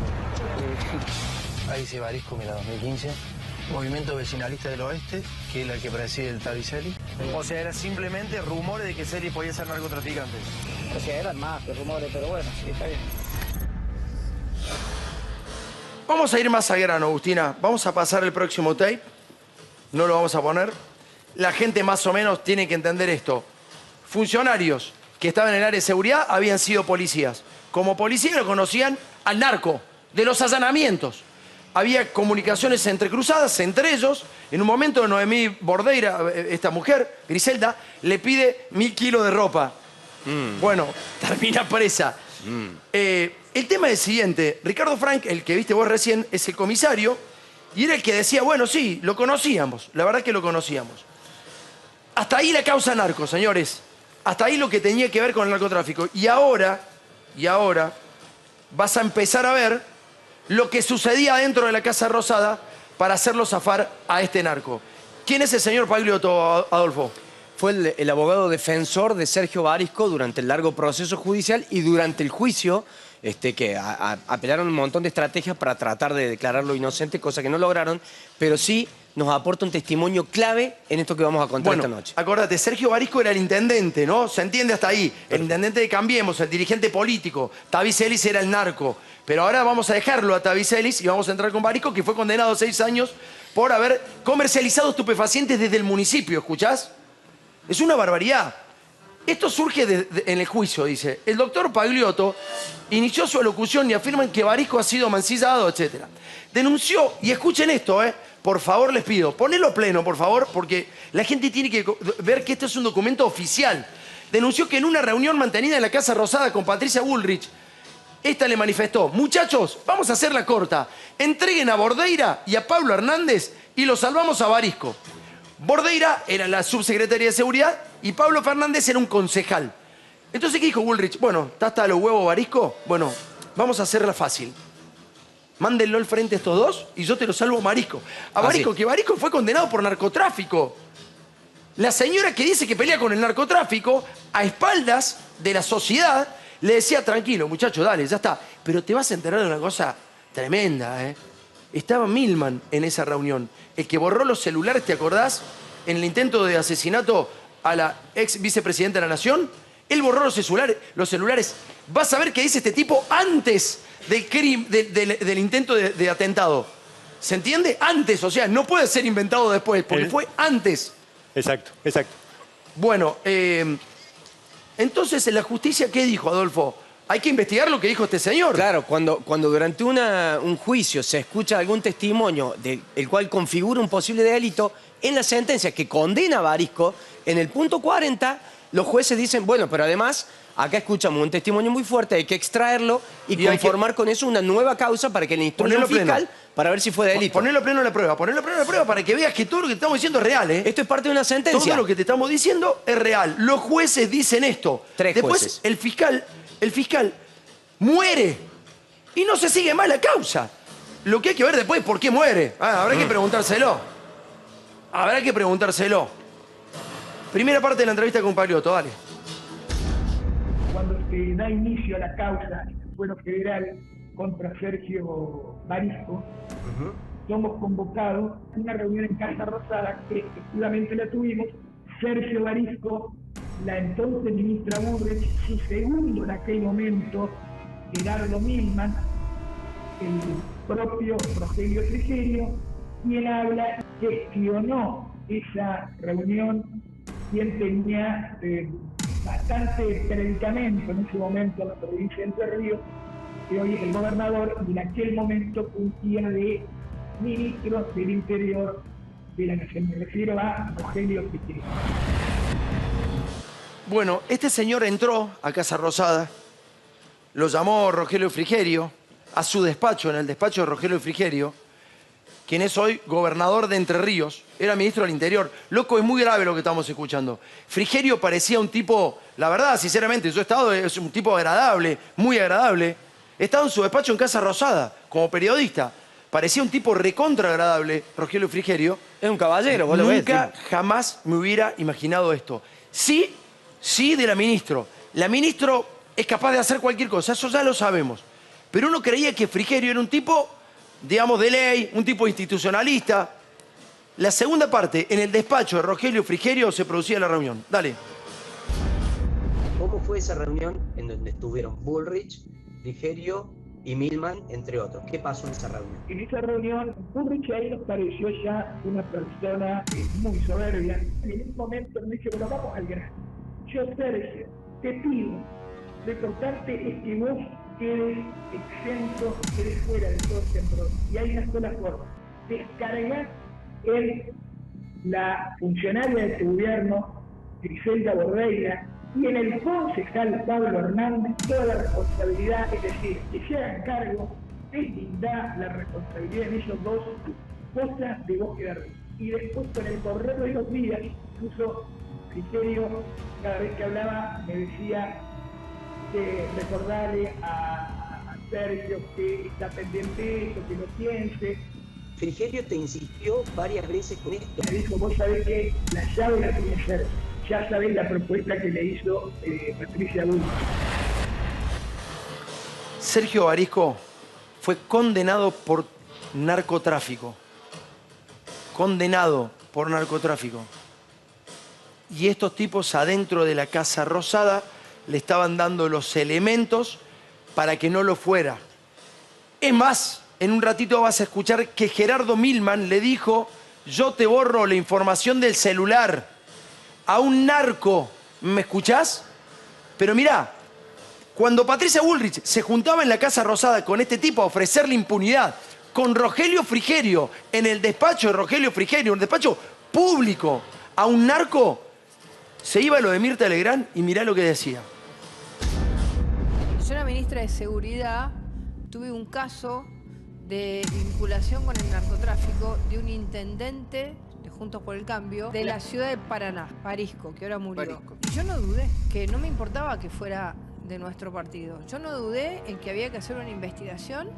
Ahí dice Barisco, mira, 2015. Movimiento Vecinalista del Oeste, que es la que preside el Tavi Celis. O sea, era simplemente rumores de que Celis podía ser narcotraficante. O sea, eran más que rumores, pero bueno, sí, está bien. Vamos a ir más a grano, Agustina. Vamos a pasar el próximo tape. No lo vamos a poner. La gente más o menos tiene que entender esto. Funcionarios que estaban en el área de seguridad habían sido policías. Como policía lo conocían al narco, de los allanamientos. Había comunicaciones entrecruzadas entre ellos. En un momento Noemí Bordeira, esta mujer, Griselda, le pide 1000 kilos de ropa. Bueno, termina presa. El tema es el siguiente. Ricardo Frank, el que viste vos recién, es el comisario y era el que decía, bueno, sí, lo conocíamos. La verdad que lo conocíamos. Hasta ahí la causa narco, señores. Hasta ahí lo que tenía que ver con el narcotráfico. Y ahora vas a empezar a ver lo que sucedía dentro de la Casa Rosada para hacerlo zafar a este narco. ¿Quién es el señor Pagliotto, Adolfo? Fue el abogado defensor de Sergio Barisco durante el largo proceso judicial y durante el juicio, que apelaron un montón de estrategias para tratar de declararlo inocente, cosa que no lograron, pero sí nos aporta un testimonio clave en esto que vamos a contar esta noche. Acordate, Sergio Barisco era el intendente, ¿no? Se entiende hasta ahí. El intendente de Cambiemos, el dirigente político. Tavi Celis era el narco. Pero ahora vamos a dejarlo a Tavi Celis y vamos a entrar con Barisco, que fue condenado a 6 años por haber comercializado estupefacientes desde el municipio, ¿escuchás? Es una barbaridad. Esto surge en el juicio, dice. El doctor Pagliotto inició su alocución y afirman que Barisco ha sido mancillado, etc. Denunció, y escuchen esto, por favor les pido, ponelo pleno, por favor, porque la gente tiene que ver que esto es un documento oficial. Denunció que en una reunión mantenida en la Casa Rosada con Patricia Bullrich, esta le manifestó, muchachos, vamos a hacerla corta, entreguen a Bordeira y a Pablo Hernández y lo salvamos a Barisco. Bordeira era la subsecretaria de Seguridad y Pablo Fernández era un concejal. Entonces, ¿qué dijo Bullrich? Bueno, ¿está hasta los huevos Barisco? Bueno, vamos a hacerla fácil. Mándenlo al frente a estos dos y yo te lo salvo a Barisco. A Barisco, que Barisco fue condenado por narcotráfico. La señora que dice que pelea con el narcotráfico, a espaldas de la sociedad, le decía, tranquilo, muchacho, dale, ya está. Pero te vas a enterar de una cosa tremenda, Estaba Milman en esa reunión, el que borró los celulares, ¿te acordás? En el intento de asesinato a la ex vicepresidenta de la Nación. Él borró los celulares. Vas a ver qué dice este tipo antes del intento de atentado. ¿Se entiende? Antes, o sea, no puede ser inventado después, porque fue antes. Exacto. Bueno, entonces, ¿en la justicia qué dijo, Adolfo? Hay que investigar lo que dijo este señor. Claro, cuando durante un juicio se escucha algún testimonio el cual configura un posible delito, en la sentencia que condena a Barisco, en el punto 40, los jueces dicen, bueno, pero además, acá escuchamos un testimonio muy fuerte, hay que extraerlo y conformar con eso una nueva causa para que le instruya un fiscal para ver si fue delito. Ponerlo pleno en la prueba, para que veas que todo lo que te estamos diciendo es real, Esto es parte de una sentencia. Todo lo que te estamos diciendo es real. Los jueces dicen esto. Después, el fiscal muere y no se sigue más la causa. Lo que hay que ver después es por qué muere. Habrá que preguntárselo. Primera parte de la entrevista con Pagliotto, dale. Cuando se da inicio a la causa en el fuero federal contra Sergio Barisco, somos convocados a una reunión en Casa Rosada que efectivamente la tuvimos. Sergio Barisco, la entonces ministra Bullrich, su segundo en aquel momento, Gerardo Milman, el propio Rogelio Frigerio, quien habla, gestionó esa reunión, quien tenía bastante predicamento en ese momento en la provincia de Entre Ríos, que hoy es el gobernador, y en aquel momento fungía de ministro del Interior de la Nación. Me refiero a Rogelio Frigerio. Bueno, este señor entró a Casa Rosada, lo llamó Rogelio Frigerio, a su despacho, en el despacho de Rogelio Frigerio, quien es hoy gobernador de Entre Ríos, era ministro del Interior. Loco, es muy grave lo que estamos escuchando. Frigerio parecía un tipo, la verdad, sinceramente, su estado es un tipo agradable, muy agradable. Estaba en su despacho en Casa Rosada, como periodista. Parecía un tipo recontra agradable, Rogelio Frigerio. Es un caballero, vos lo ves. Nunca, jamás me hubiera imaginado esto. Sí de la ministro. La ministro es capaz de hacer cualquier cosa, eso ya lo sabemos. Pero uno creía que Frigerio era un tipo, digamos, de ley, un tipo institucionalista. La segunda parte, en el despacho de Rogelio Frigerio se producía la reunión. Dale. ¿Cómo fue esa reunión en donde estuvieron Bullrich, Frigerio y Milman, entre otros? ¿Qué pasó en esa reunión? En esa reunión, Bullrich ahí nos pareció ya una persona muy soberbia. En un momento me dice, bueno, vamos al grano. Yo, Sergio, te pido lo importante es que vos quedes exento, quedes fuera de todo este embrollo. Y hay una sola forma: descargar en la funcionaria de tu gobierno, Griselda Bordeira, y en el concejal Pablo Hernández toda la responsabilidad, es decir, que se hagan cargo, deslindar la responsabilidad en ellos dos, cosas de vos quedar bien. Y después, con el correr de los días, incluso Frigerio, cada vez que hablaba, me decía que recordarle a Sergio que está pendiente de esto, que lo piense. Frigerio te insistió varias veces con esto. Me dijo, vos sabés que la llave la tiene Sergio. Ya sabés la propuesta que le hizo Patricia Bullrich. Sergio Barisco fue condenado por narcotráfico. Condenado por narcotráfico. Y estos tipos adentro de la Casa Rosada le estaban dando los elementos para que no lo fuera. Es más, en un ratito vas a escuchar que Gerardo Milman le dijo: yo te borro la información del celular a un narco. ¿Me escuchás? Pero mirá, cuando Patricia Bullrich se juntaba en la Casa Rosada con este tipo a ofrecerle impunidad, con Rogelio Frigerio, en el despacho de Rogelio Frigerio, un despacho público, a un narco, se iba lo de Mirta Legrand y mirá lo que decía. Yo era ministra de Seguridad, tuve un caso de vinculación con el narcotráfico de un intendente de Juntos por el Cambio de la ciudad de Paraná, Barisco, que ahora murió. Y yo no dudé, que no me importaba que fuera de nuestro partido. Yo no dudé en que había que hacer una investigación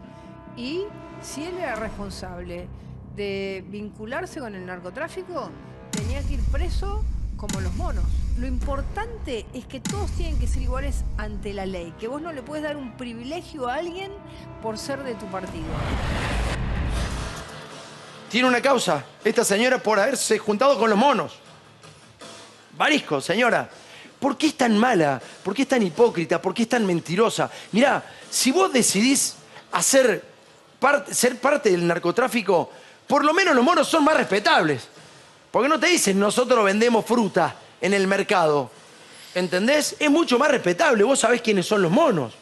y si él era responsable de vincularse con el narcotráfico, tenía que ir preso como los monos. Lo importante es que todos tienen que ser iguales ante la ley, que vos no le puedes dar un privilegio a alguien por ser de tu partido. Tiene una causa esta señora por haberse juntado con los monos. Barisco, señora, ¿por qué es tan mala? ¿Por qué es tan hipócrita? ¿Por qué es tan mentirosa? Mirá, si vos decidís ser parte del narcotráfico, por lo menos los monos son más respetables. Porque no te dicen, nosotros vendemos fruta en el mercado. ¿Entendés? Es mucho más respetable. Vos sabés quiénes son los monos.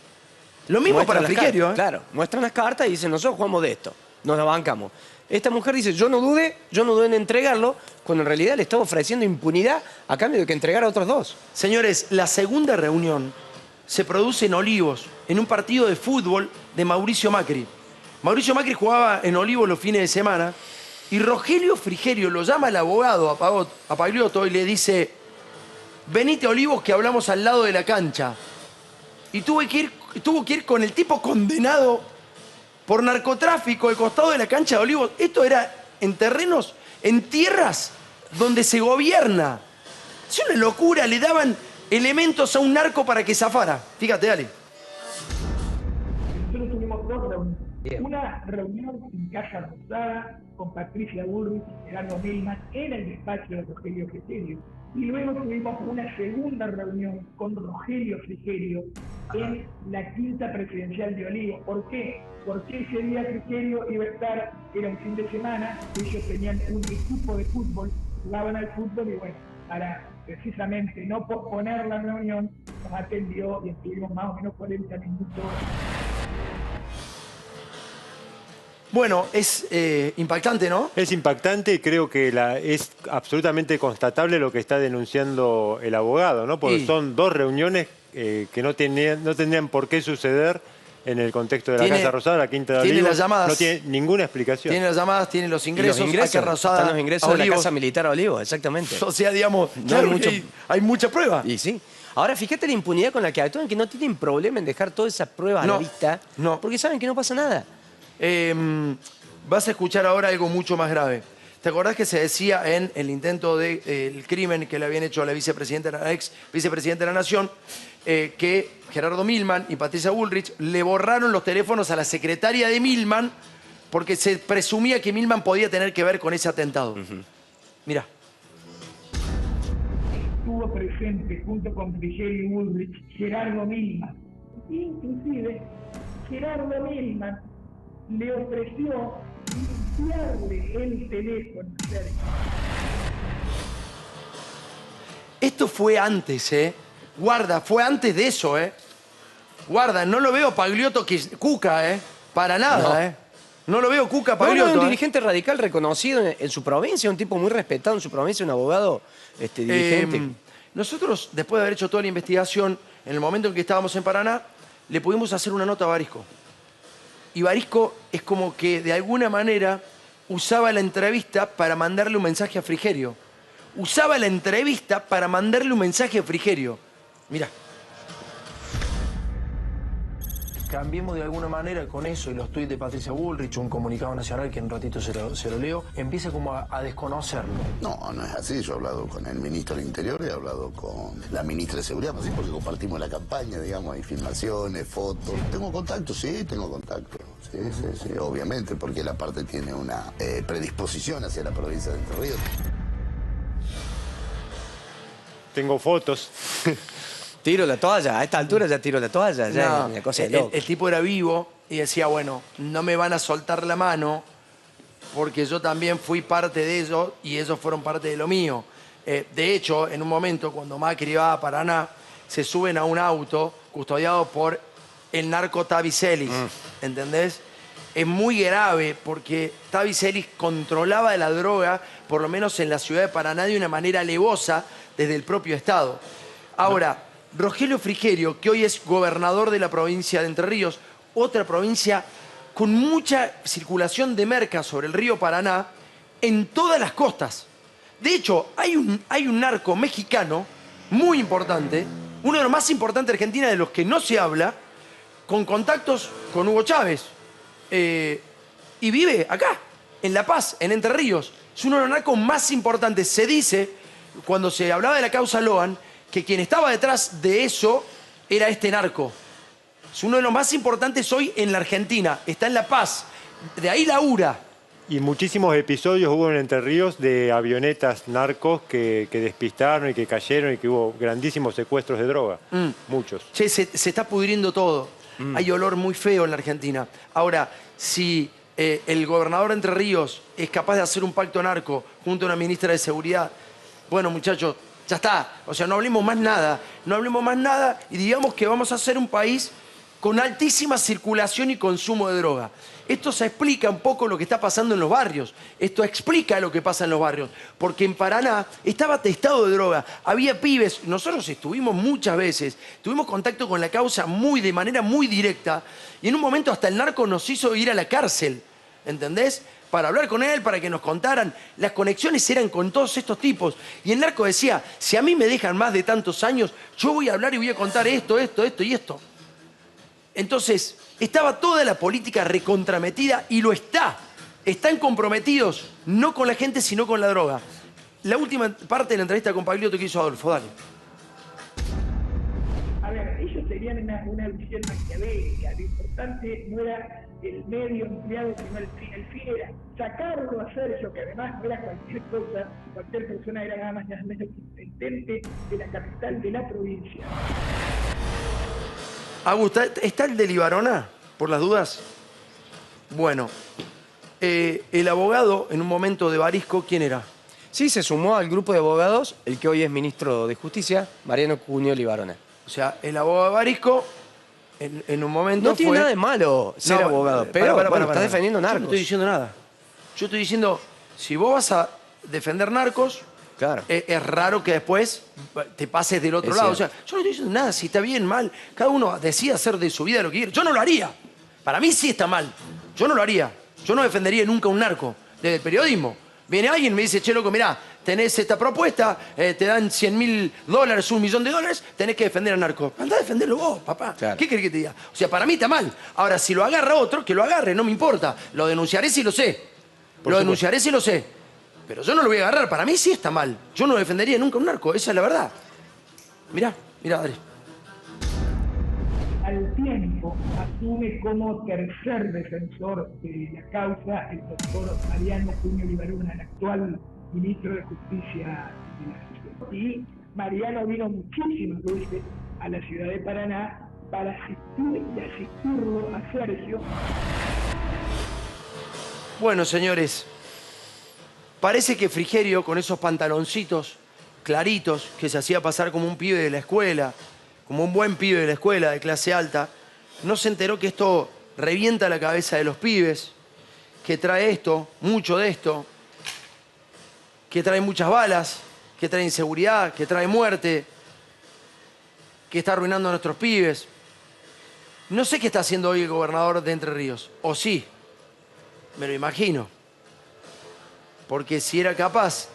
Lo mismo para Frigerio, ¿eh? Claro, muestran las cartas y dicen, nosotros jugamos de esto, nos la bancamos. Esta mujer dice, yo no dudé en entregarlo, cuando en realidad le estaba ofreciendo impunidad a cambio de que entregara a otros dos. Señores, la segunda reunión se produce en Olivos, en un partido de fútbol de Mauricio Macri. Mauricio Macri jugaba en Olivos los fines de semana y Rogelio Frigerio lo llama al abogado, a Pagliotto, y le dice, venite a Olivos que hablamos al lado de la cancha. Y tuvo que ir con el tipo condenado por narcotráfico al costado de la cancha de Olivos. Esto era en terrenos, en tierras donde se gobierna. Es una locura, le daban elementos a un narco para que zafara. Fíjate, dale. Nosotros tuvimos dos reuniones. Una reunión en Casa Rosada con Patricia Bullrich, Gerardo Milman, en el despacho de Rogelio Frigerio. Y luego tuvimos una segunda reunión con Rogelio Frigerio en la quinta presidencial de Olivos. ¿Por qué? Porque ese día Frigerio iba a estar, era un fin de semana, ellos tenían un equipo de fútbol, jugaban al fútbol y bueno, para precisamente no posponer la reunión, nos atendió y estuvimos más o menos 40 minutos. Bueno, es impactante, ¿no? Es impactante y creo que es absolutamente constatable lo que está denunciando el abogado, ¿no? Porque son dos reuniones que no tendrían por qué suceder en el contexto de la Casa Rosada, la Quinta de Olivos. Tiene las llamadas. No tiene ninguna explicación. Tiene las llamadas, tiene los ingresos. Están los ingresos de la Casa Militar a Olivos, exactamente. O sea, digamos, claro, hay mucha prueba. Y sí. Ahora, fíjate la impunidad con la que actúan, que no tienen problema en dejar todas esas pruebas a la vista, porque saben que no pasa nada. Vas a escuchar ahora algo mucho más grave. ¿Te acordás que se decía en el intento del crimen que le habían hecho a la ex vicepresidenta de la Nación, que Gerardo Milman y Patricia Bullrich le borraron los teléfonos a la secretaria de Milman porque se presumía que Milman podía tener que ver con ese atentado? Mirá. Estuvo presente junto con Frigerio Bullrich Gerardo Milman. Inclusive, Gerardo Milman le ofreció limpiarle el teléfono. Esto fue antes, Guarda, fue antes de eso, Guarda, no lo veo Pagliotto Cuca, para nada, No lo veo Cuca Pagliotto. No, un dirigente radical reconocido en su provincia, un tipo muy respetado en su provincia, un abogado dirigente. Nosotros, después de haber hecho toda la investigación, en el momento en que estábamos en Paraná, le pudimos hacer una nota a Barisco. Y Barisco es como que, de alguna manera, usaba la entrevista para mandarle un mensaje a Frigerio. Usaba la entrevista para mandarle un mensaje a Frigerio. Mirá. Cambiemos de alguna manera con eso y los tuits de Patricia Bullrich, un comunicado nacional que en un ratito se lo leo, empieza como a desconocerlo. No, no es así. Yo he hablado con el ministro del Interior, he hablado con la ministra de Seguridad, ¿sí? Porque compartimos la campaña, digamos, hay filmaciones, fotos. ¿Tengo contacto? Sí, tengo contacto. Sí, obviamente, porque la parte tiene una predisposición hacia la provincia de Entre Ríos. Tengo fotos. Tiro la toalla, a esta altura ya tiro la toalla, ya es una cosa de loco. El tipo era vivo y decía, bueno, no me van a soltar la mano porque yo también fui parte de ellos y ellos fueron parte de lo mío. De hecho, en un momento, cuando Macri va a Paraná, se suben a un auto custodiado por el narco Tavis Ellis, ¿entendés? Es muy grave porque Tavis Ellis controlaba de la droga, por lo menos en la ciudad de Paraná, de una manera alevosa desde el propio Estado. Ahora, Rogelio Frigerio, que hoy es gobernador de la provincia de Entre Ríos, otra provincia con mucha circulación de merca sobre el río Paraná, en todas las costas. De hecho, hay un narco mexicano muy importante, uno de los más importantes de Argentina, de los que no se habla, con contactos con Hugo Chávez. Y vive acá, en La Paz, en Entre Ríos. Es uno de los narcos más importantes. Se dice, cuando se hablaba de la causa Loan, que quien estaba detrás de eso era este narco. Es uno de los más importantes hoy en la Argentina. Está en La Paz. De ahí labura. Y muchísimos episodios hubo en Entre Ríos de avionetas narcos que despistaron y que cayeron y que hubo grandísimos secuestros de droga. Muchos. Che, se está pudriendo todo. Hay olor muy feo en la Argentina. Ahora, si el gobernador de Entre Ríos es capaz de hacer un pacto narco junto a una ministra de Seguridad, bueno, muchachos, ya está. O sea, no hablemos más nada. No hablemos más nada y digamos que vamos a ser un país con altísima circulación y consumo de droga. Esto se explica un poco lo que está pasando en los barrios. Esto explica lo que pasa en los barrios. Porque en Paraná estaba atestado de droga. Había pibes. Nosotros estuvimos muchas veces. Tuvimos contacto con la causa de manera muy directa. Y en un momento hasta el narco nos hizo ir a la cárcel. ¿Entendés? Para hablar con él, para que nos contaran. Las conexiones eran con todos estos tipos. Y el narco decía, si a mí me dejan más de tantos años, yo voy a hablar y voy a contar esto, esto, esto y esto. Entonces, estaba toda la política recontrametida y lo está. Están comprometidos, no con la gente, sino con la droga. La última parte de la entrevista con Pagliotto que hizo Adolfo, dale. A ver, ellos tenían una visión maquiavélica. Lo importante no era el medio empleado, sino el fin. El fin era sacarlo a hacer eso, que además no era cualquier cosa. Cualquier persona era nada más y nada menos que intendente de la capital de la provincia. Augusto, ¿está el de Libarona? Por las dudas. Bueno, el abogado, en un momento de Barisco, ¿quién era? Sí, se sumó al grupo de abogados el que hoy es ministro de Justicia, Mariano Cunioli Barona. O sea, el abogado Barisco en un momento no tiene fue... nada de malo ser abogado, pero está defendiendo narcos. Yo no estoy diciendo nada. Yo estoy diciendo, si vos vas a defender narcos, claro, es raro que después te pases del otro Es lado. cierto. O sea, yo no estoy diciendo nada, si está bien, mal. Cada uno decide hacer de su vida lo que quiere. Yo no lo haría. Para mí sí está mal. Yo no lo haría. Yo no defendería nunca un narco desde el periodismo. Viene alguien y me dice, che, loco, mirá, tenés esta propuesta, te dan $100.000, $1.000.000, tenés que defender al narco. Andá a defenderlo vos, papá. Claro. ¿Qué querés que te diga? O sea, para mí está mal. Ahora, si lo agarra otro, que lo agarre, no me importa. Lo denunciaré si lo sé. Lo denunciaré si lo sé. Pero yo no lo voy a agarrar. Para mí sí está mal. Yo no defendería nunca un narco. Esa es la verdad. Mirá, Adri. Al tiempo asume como tercer defensor de la causa el doctor Mariano Cunioli Barona, el actual ministro de Justicia de la Nación. Y Mariano vino muchísimas veces a la ciudad de Paraná para asistir y asistirlo a Sergio. Bueno, señores, parece que Frigerio, con esos pantaloncitos claritos, que se hacía pasar como un pibe de la escuela, como un buen pibe de la escuela, de clase alta, no se enteró que esto revienta la cabeza de los pibes, que trae esto, mucho de esto, que trae muchas balas, que trae inseguridad, que trae muerte, que está arruinando a nuestros pibes. No sé qué está haciendo hoy el gobernador de Entre Ríos, o sí, me lo imagino. Porque si era capaz,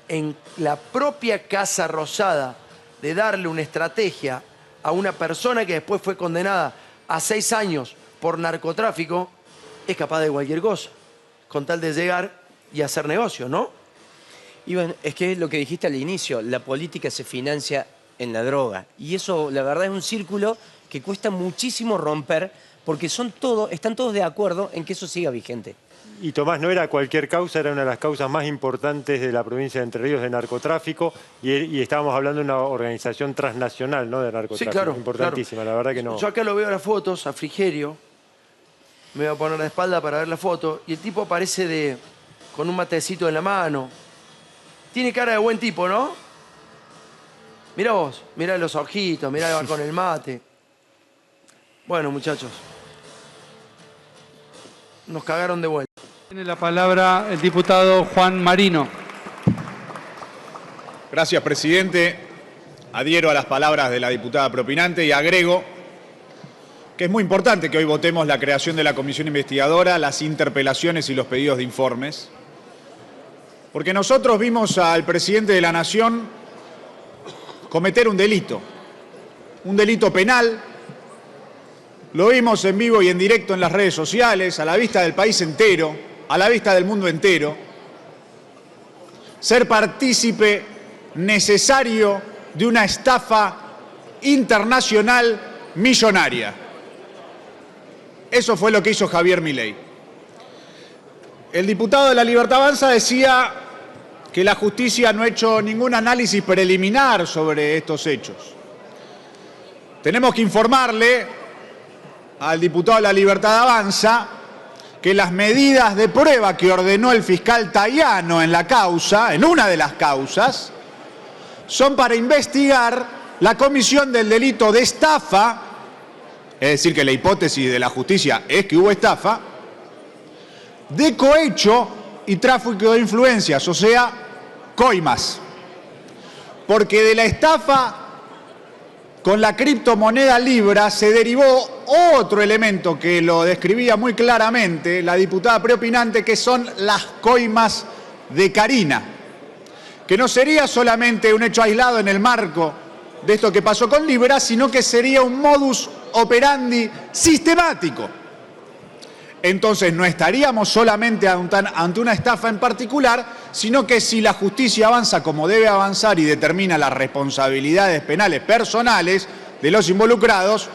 en la propia Casa Rosada, de darle una estrategia a una persona que después fue condenada a 6 años por narcotráfico, es capaz de cualquier cosa, con tal de llegar y hacer negocio, ¿no? Y bueno, es que es lo que dijiste al inicio, la política se financia en la droga. Y eso, la verdad, es un círculo que cuesta muchísimo romper, porque están todos de acuerdo en que eso siga vigente. Y Tomás, no era cualquier causa, era una de las causas más importantes de la provincia de Entre Ríos de narcotráfico y estábamos hablando de una organización transnacional, ¿no? De narcotráfico. Sí, claro. Importantísima, claro. La verdad que no. Yo acá lo veo en las fotos, a Frigerio, me voy a poner de espalda para ver la foto, y el tipo aparece con un matecito en la mano. Tiene cara de buen tipo, ¿no? Mirá vos, mirá los ojitos, mirá, va con el mate. Bueno, muchachos, nos cagaron de vuelta. Tiene la palabra el diputado Juan Marino. Gracias, presidente. Adhiero a las palabras de la diputada propinante y agrego que es muy importante que hoy votemos la creación de la comisión investigadora, las interpelaciones y los pedidos de informes, porque nosotros vimos al presidente de la Nación cometer un delito penal. Lo vimos en vivo y en directo en las redes sociales, a la vista del país entero, a la vista del mundo entero, ser partícipe necesario de una estafa internacional millonaria. Eso fue lo que hizo Javier Milei. El diputado de La Libertad Avanza decía que la justicia no ha hecho ningún análisis preliminar sobre estos hechos. Tenemos que informarle al diputado de La Libertad Avanza que las medidas de prueba que ordenó el fiscal Tayano en la causa, en una de las causas, son para investigar la comisión del delito de estafa, es decir, que la hipótesis de la justicia es que hubo estafa, de cohecho y tráfico de influencias, o sea, coimas. Porque de la estafa con la criptomoneda Libra se derivó otro elemento que lo describía muy claramente la diputada preopinante, que son las coimas de Carina, que no sería solamente un hecho aislado en el marco de esto que pasó con Libra, sino que sería un modus operandi sistemático. Entonces no estaríamos solamente ante una estafa en particular, sino que si la justicia avanza como debe avanzar y determina las responsabilidades penales personales de los involucrados,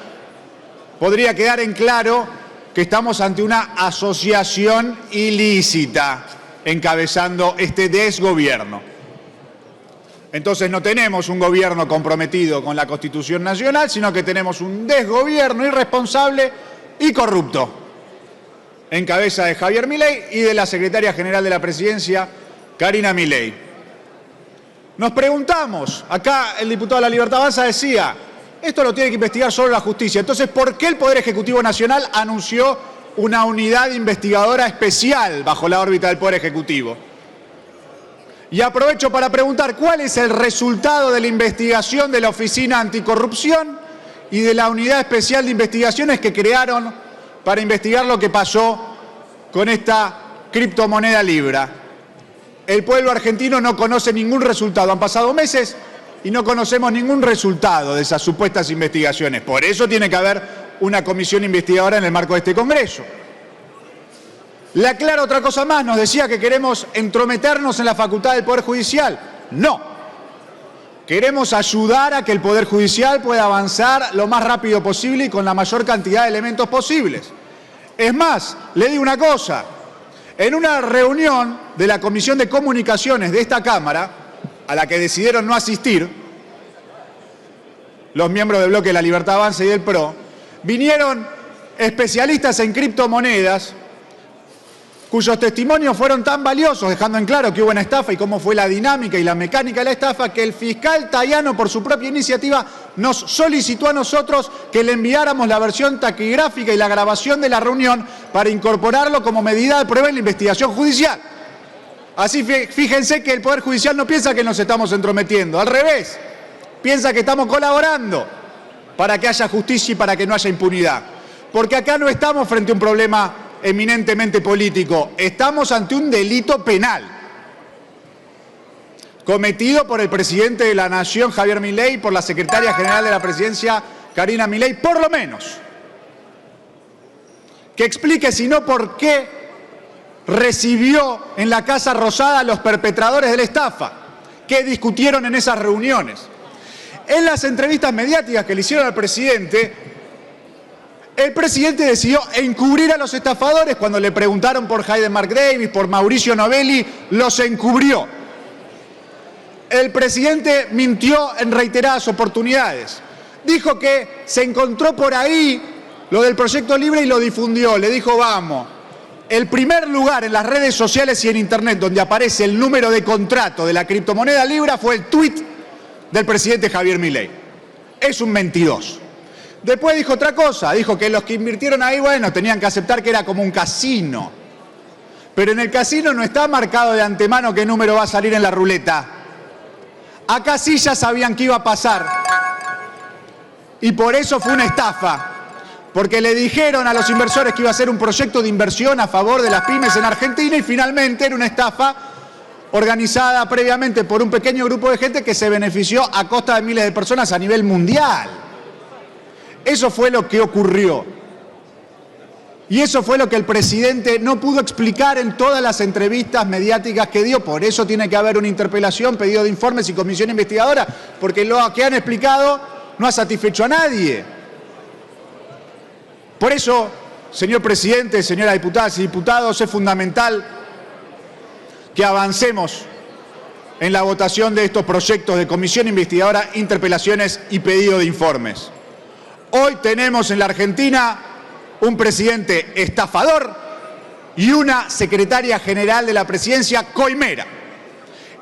podría quedar en claro que estamos ante una asociación ilícita encabezando este desgobierno. Entonces no tenemos un gobierno comprometido con la Constitución Nacional, sino que tenemos un desgobierno irresponsable y corrupto, en cabeza de Javier Milei y de la secretaria general de la Presidencia, Karina Milei. Nos preguntamos, acá el diputado de La Libertad Avanza decía, esto lo tiene que investigar solo la justicia. Entonces, ¿por qué el Poder Ejecutivo Nacional anunció una unidad investigadora especial bajo la órbita del Poder Ejecutivo? Y aprovecho para preguntar, ¿cuál es el resultado de la investigación de la Oficina Anticorrupción y de la Unidad Especial de Investigaciones que crearon para investigar lo que pasó con esta criptomoneda Libra? El pueblo argentino no conoce ningún resultado. Han pasado meses y no conocemos ningún resultado de esas supuestas investigaciones. Por eso tiene que haber una comisión investigadora en el marco de este Congreso. Le aclaro otra cosa más. Nos decía que queremos entrometernos en la facultad del Poder Judicial. No. Queremos ayudar a que el Poder Judicial pueda avanzar lo más rápido posible y con la mayor cantidad de elementos posibles. Es más, le digo una cosa. En una reunión de la Comisión de Comunicaciones de esta Cámara, a la que decidieron no asistir los miembros del bloque de La Libertad Avanza y del PRO, vinieron especialistas en criptomonedas cuyos testimonios fueron tan valiosos, dejando en claro que hubo una estafa y cómo fue la dinámica y la mecánica de la estafa, que el fiscal Tayano, por su propia iniciativa, nos solicitó a nosotros que le enviáramos la versión taquigráfica y la grabación de la reunión para incorporarlo como medida de prueba en la investigación judicial. Así fíjense que el Poder Judicial no piensa que nos estamos entrometiendo, al revés, piensa que estamos colaborando para que haya justicia y para que no haya impunidad. Porque acá no estamos frente a un problema eminentemente político, estamos ante un delito penal cometido por el presidente de la Nación, Javier Milei, y por la secretaria general de la Presidencia, Karina Milei, por lo menos. Que explique, si no, por qué recibió en la Casa Rosada a los perpetradores de la estafa, qué discutieron en esas reuniones. En las entrevistas mediáticas que le hicieron al presidente, el presidente decidió encubrir a los estafadores. Cuando le preguntaron por Hayden Mark Davis, por Mauricio Novelli, los encubrió. El presidente mintió en reiteradas oportunidades. Dijo que se encontró por ahí lo del proyecto Libre y lo difundió. Le dijo, vamos, el primer lugar en las redes sociales y en internet donde aparece el número de contrato de la criptomoneda Libra fue el tuit del presidente Javier Milei. Es un mentiroso. Después dijo otra cosa, dijo que los que invirtieron ahí, bueno, tenían que aceptar que era como un casino. Pero en el casino no está marcado de antemano qué número va a salir en la ruleta. Acá sí ya sabían qué iba a pasar. Y por eso fue una estafa. Porque le dijeron a los inversores que iba a ser un proyecto de inversión a favor de las pymes en Argentina y finalmente era una estafa organizada previamente por un pequeño grupo de gente que se benefició a costa de miles de personas a nivel mundial. Eso fue lo que ocurrió. Y eso fue lo que el presidente no pudo explicar en todas las entrevistas mediáticas que dio. Por eso tiene que haber una interpelación, pedido de informes y comisión investigadora, porque lo que han explicado no ha satisfecho a nadie. Por eso, señor presidente, señoras diputadas y diputados, es fundamental que avancemos en la votación de estos proyectos de comisión investigadora, interpelaciones y pedido de informes. Hoy tenemos en la Argentina un presidente estafador y una secretaria general de la presidencia coimera.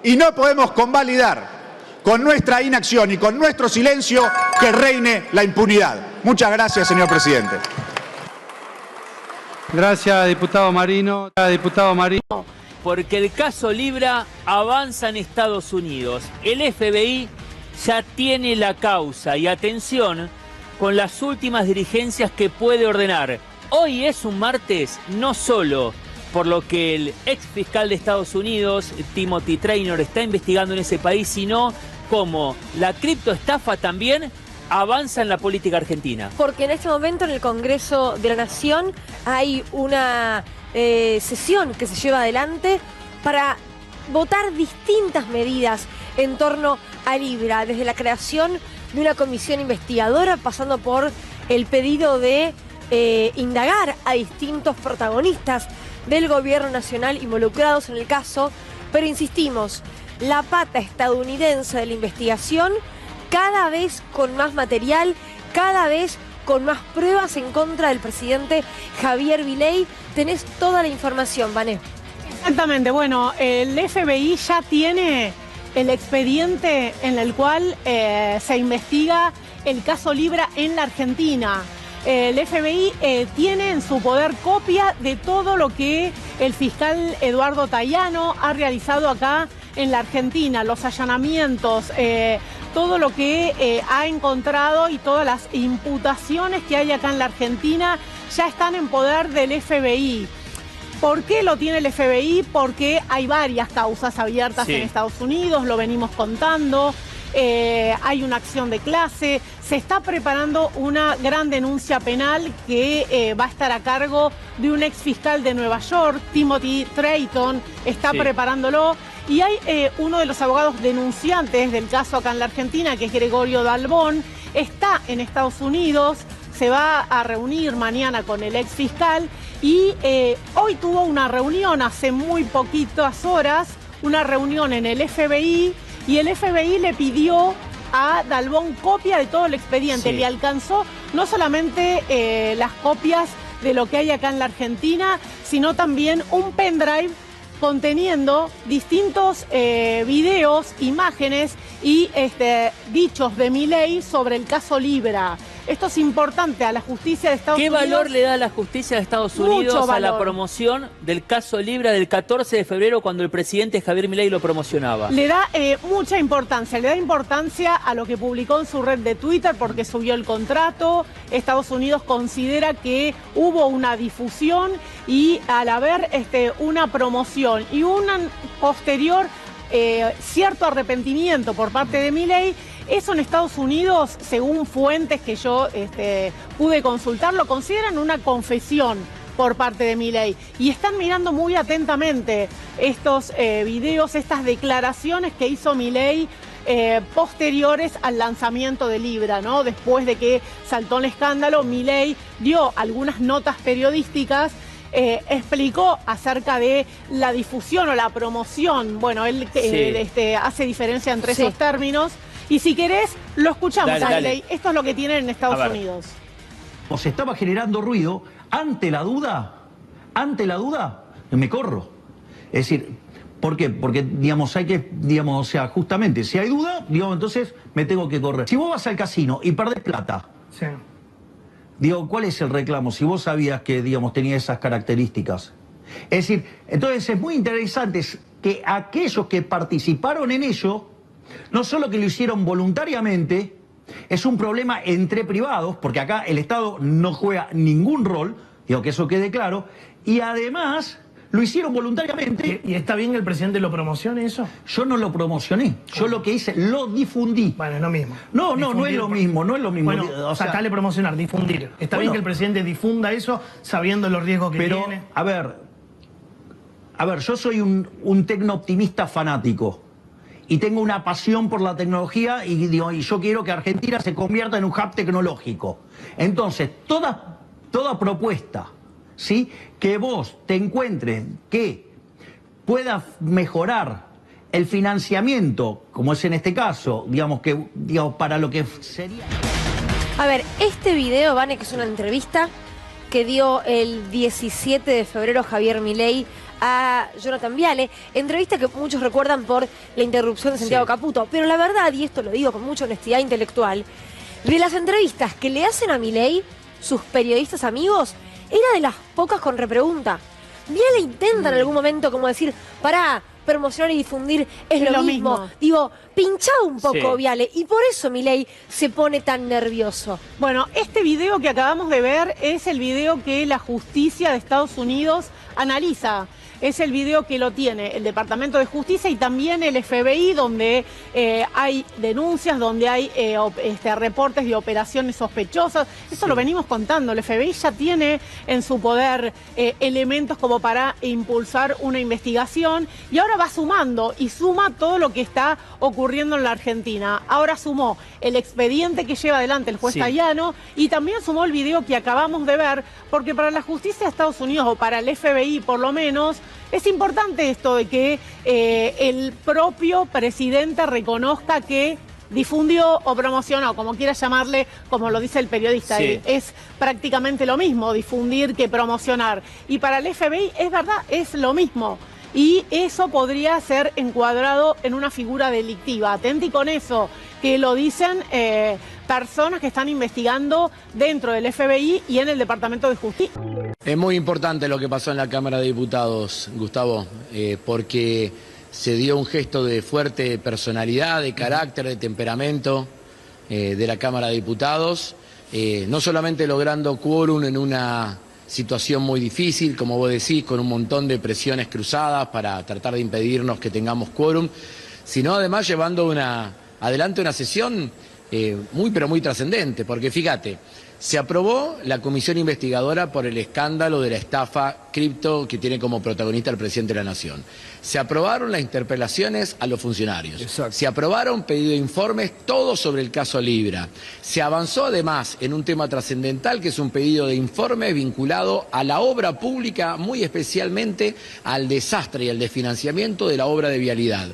Y no podemos convalidar con nuestra inacción y con nuestro silencio que reine la impunidad. Muchas gracias, señor presidente. Gracias, diputado Marino. Porque el caso Libra avanza en Estados Unidos. El FBI ya tiene la causa y atención con las últimas dirigencias que puede ordenar. Hoy es un martes no solo por lo que el ex fiscal de Estados Unidos, Timothy Traynor, está investigando en ese país, sino como la criptoestafa también avanza en la política argentina. Porque en este momento en el Congreso de la Nación hay una sesión que se lleva adelante para votar distintas medidas en torno a Libra, desde la creación de una comisión investigadora, pasando por el pedido de indagar a distintos protagonistas del gobierno nacional involucrados en el caso, pero insistimos, la pata estadounidense de la investigación cada vez con más material, cada vez con más pruebas en contra del presidente Javier Milei. Tenés toda la información, Vané. Exactamente, bueno, el FBI ya tiene el expediente en el cual se investiga el caso Libra en la Argentina. El FBI tiene en su poder copia de todo lo que el fiscal Eduardo Tayano ha realizado acá en la Argentina, los allanamientos, todo lo que ha encontrado y todas las imputaciones que hay acá en la Argentina ya están en poder del FBI. ¿Por qué lo tiene el FBI? Porque hay varias causas abiertas en Estados Unidos, lo venimos contando. Hay una acción de clase, se está preparando una gran denuncia penal que va a estar a cargo de un ex fiscal de Nueva York, Timothy Trayton, está preparándolo. Y hay uno de los abogados denunciantes del caso acá en la Argentina, que es Gregorio Dalbón, está en Estados Unidos, se va a reunir mañana con el ex fiscal y hoy tuvo una reunión hace muy poquitas horas, una reunión en el FBI. Y el FBI le pidió a Dalbón copia de todo el expediente. Le alcanzó no solamente las copias de lo que hay acá en la Argentina, sino también un pendrive conteniendo distintos videos, imágenes y dichos de Milei sobre el caso Libra. Esto es importante a la justicia de Estados Unidos. ¿Qué valor le da la justicia de Estados Unidos a la promoción del caso Libra del 14 de febrero cuando el presidente Javier Milei lo promocionaba? Le da mucha importancia, le da importancia a lo que publicó en su red de Twitter porque subió el contrato. Estados Unidos considera que hubo una difusión y al haber una promoción y un posterior cierto arrepentimiento por parte de Milei, eso en Estados Unidos, según fuentes que yo pude consultar, lo consideran una confesión por parte de Milei. Y están mirando muy atentamente estos videos, estas declaraciones que hizo Milei posteriores al lanzamiento de Libra, ¿no? Después de que saltó el escándalo, Milei dio algunas notas periodísticas, explicó acerca de la difusión o la promoción. Bueno, él hace diferencia entre esos términos. Y si querés, lo escuchamos, Milei. Esto es lo que tienen en Estados Unidos. O se estaba generando ruido, ante la duda, me corro. Es decir, ¿por qué? Porque, digamos, hay que, digamos, o sea, justamente, si hay duda, digamos, entonces me tengo que correr. Si vos vas al casino y perdés plata, digo, ¿cuál es el reclamo? Si vos sabías que, digamos, tenía esas características. Es decir, entonces es muy interesante que aquellos que participaron en ello, no solo que lo hicieron voluntariamente, es un problema entre privados, porque acá el Estado no juega ningún rol, digo que eso quede claro, y además lo hicieron voluntariamente. ¿Y está bien que el presidente lo promocione eso? Yo no lo promocioné, yo lo que hice, lo difundí. Bueno, es lo mismo. No es lo mismo, no es lo mismo. Bueno, o sea, sacale promocionar, difundir. Está bien que el presidente difunda eso sabiendo los riesgos que tiene. Pero, a ver, yo soy un tecno-optimista fanático. Y tengo una pasión por la tecnología y yo quiero que Argentina se convierta en un hub tecnológico. Entonces, toda propuesta, ¿sí?, que vos te encuentres que pueda mejorar el financiamiento, como es en este caso, digamos, para lo que sería... A ver, este video, Vane, que es una entrevista que dio el 17 de febrero Javier Milei a Jonathan Viale, entrevista que muchos recuerdan por la interrupción de Santiago Caputo, pero la verdad, y esto lo digo con mucha honestidad intelectual, de las entrevistas que le hacen a Milei sus periodistas amigos, era de las pocas con repregunta. Viale intenta en algún momento como decir, pará, promocionar y difundir es lo mismo. Digo, pinchá un poco, Viale, y por eso Milei se pone tan nervioso. Bueno, este video que acabamos de ver es el video que la justicia de Estados Unidos analiza. Es el video que lo tiene el Departamento de Justicia y también el FBI, donde hay denuncias, donde hay reportes de operaciones sospechosas. Eso lo venimos contando. El FBI ya tiene en su poder elementos como para impulsar una investigación y ahora va sumando y suma todo lo que está ocurriendo en la Argentina. Ahora sumó el expediente que lleva adelante el juez Tayano y también sumó el video que acabamos de ver, porque para la justicia de Estados Unidos o para el FBI por lo menos, es importante esto de que el propio presidente reconozca que difundió o promocionó, como quiera llamarle, como lo dice el periodista. Es prácticamente lo mismo difundir que promocionar. Y para el FBI es verdad, es lo mismo. y eso podría ser encuadrado en una figura delictiva. Atenti con eso, que lo dicen personas que están investigando dentro del FBI y en el Departamento de Justicia. Es muy importante lo que pasó en la Cámara de Diputados, Gustavo, porque se dio un gesto de fuerte personalidad, de carácter, de temperamento de la Cámara de Diputados, no solamente logrando quórum en una situación muy difícil, como vos decís, con un montón de presiones cruzadas para tratar de impedirnos que tengamos quórum, sino además llevando adelante una sesión muy pero muy trascendente, porque fíjate, se aprobó la comisión investigadora por el escándalo de la estafa cripto que tiene como protagonista el presidente de la Nación. Se aprobaron las interpelaciones a los funcionarios. Exacto. Se aprobaron pedido de informes, todos sobre el caso Libra. Se avanzó además en un tema trascendental que es un pedido de informes vinculado a la obra pública, muy especialmente al desastre y al desfinanciamiento de la obra de vialidad.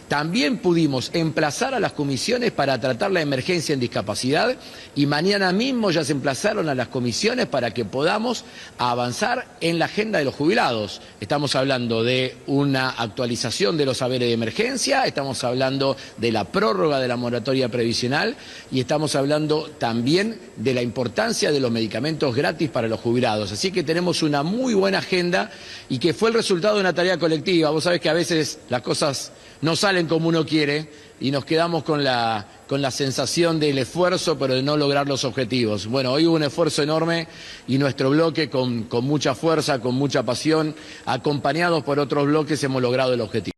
También pudimos emplazar a las comisiones para tratar la emergencia en discapacidad y mañana mismo ya se emplazaron a las comisiones para que podamos avanzar en la agenda de los jubilados. Estamos hablando de una actualización de los saberes de emergencia, estamos hablando de la prórroga de la moratoria previsional y estamos hablando también de la importancia de los medicamentos gratis para los jubilados. Así que tenemos una muy buena agenda y que fue el resultado de una tarea colectiva. Vos sabés que a veces las cosas no salen como uno quiere y nos quedamos con la sensación del esfuerzo, pero de no lograr los objetivos. Bueno, hoy hubo un esfuerzo enorme y nuestro bloque con mucha fuerza, con mucha pasión, acompañados por otros bloques, hemos logrado el objetivo.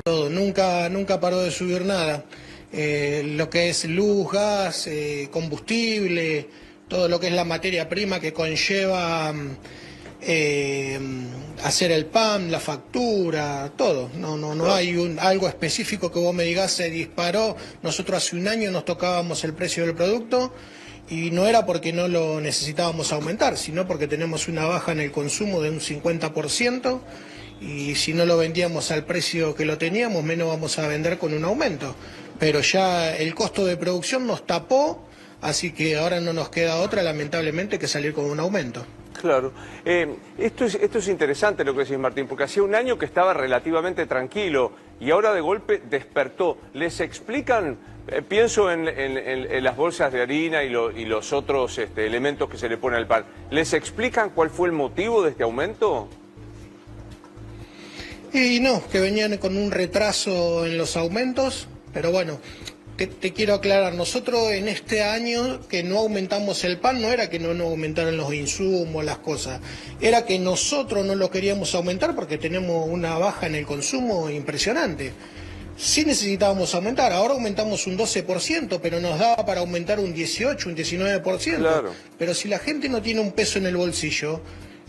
Todo, nunca paró de subir nada. Lo que es luz, gas, combustible, todo lo que es la materia prima que conlleva hacer el PAN, la factura, todo. No hay algo específico que vos me digas se disparó. Nosotros hace un año nos tocábamos el precio del producto y no era porque no lo necesitábamos aumentar, sino porque tenemos una baja en el consumo de un 50% y si no lo vendíamos al precio que lo teníamos, menos vamos a vender con un aumento. Pero ya el costo de producción nos tapó, así que ahora no nos queda otra, lamentablemente, que salir con un aumento. Claro. Esto es interesante lo que decís, Martín, porque hacía un año que estaba relativamente tranquilo y ahora de golpe despertó. ¿Les explican, pienso en las bolsas de harina y los otros elementos que se le ponen al pan, ¿les explican cuál fue el motivo de este aumento? Y no, que venían con un retraso en los aumentos, pero bueno, te quiero aclarar, nosotros en este año que no aumentamos el pan, no era que no aumentaran los insumos, las cosas, era que nosotros no lo queríamos aumentar porque tenemos una baja en el consumo impresionante. Sí necesitábamos aumentar, ahora aumentamos un 12%, pero nos daba para aumentar un 18, un 19%. Claro. Pero si la gente no tiene un peso en el bolsillo,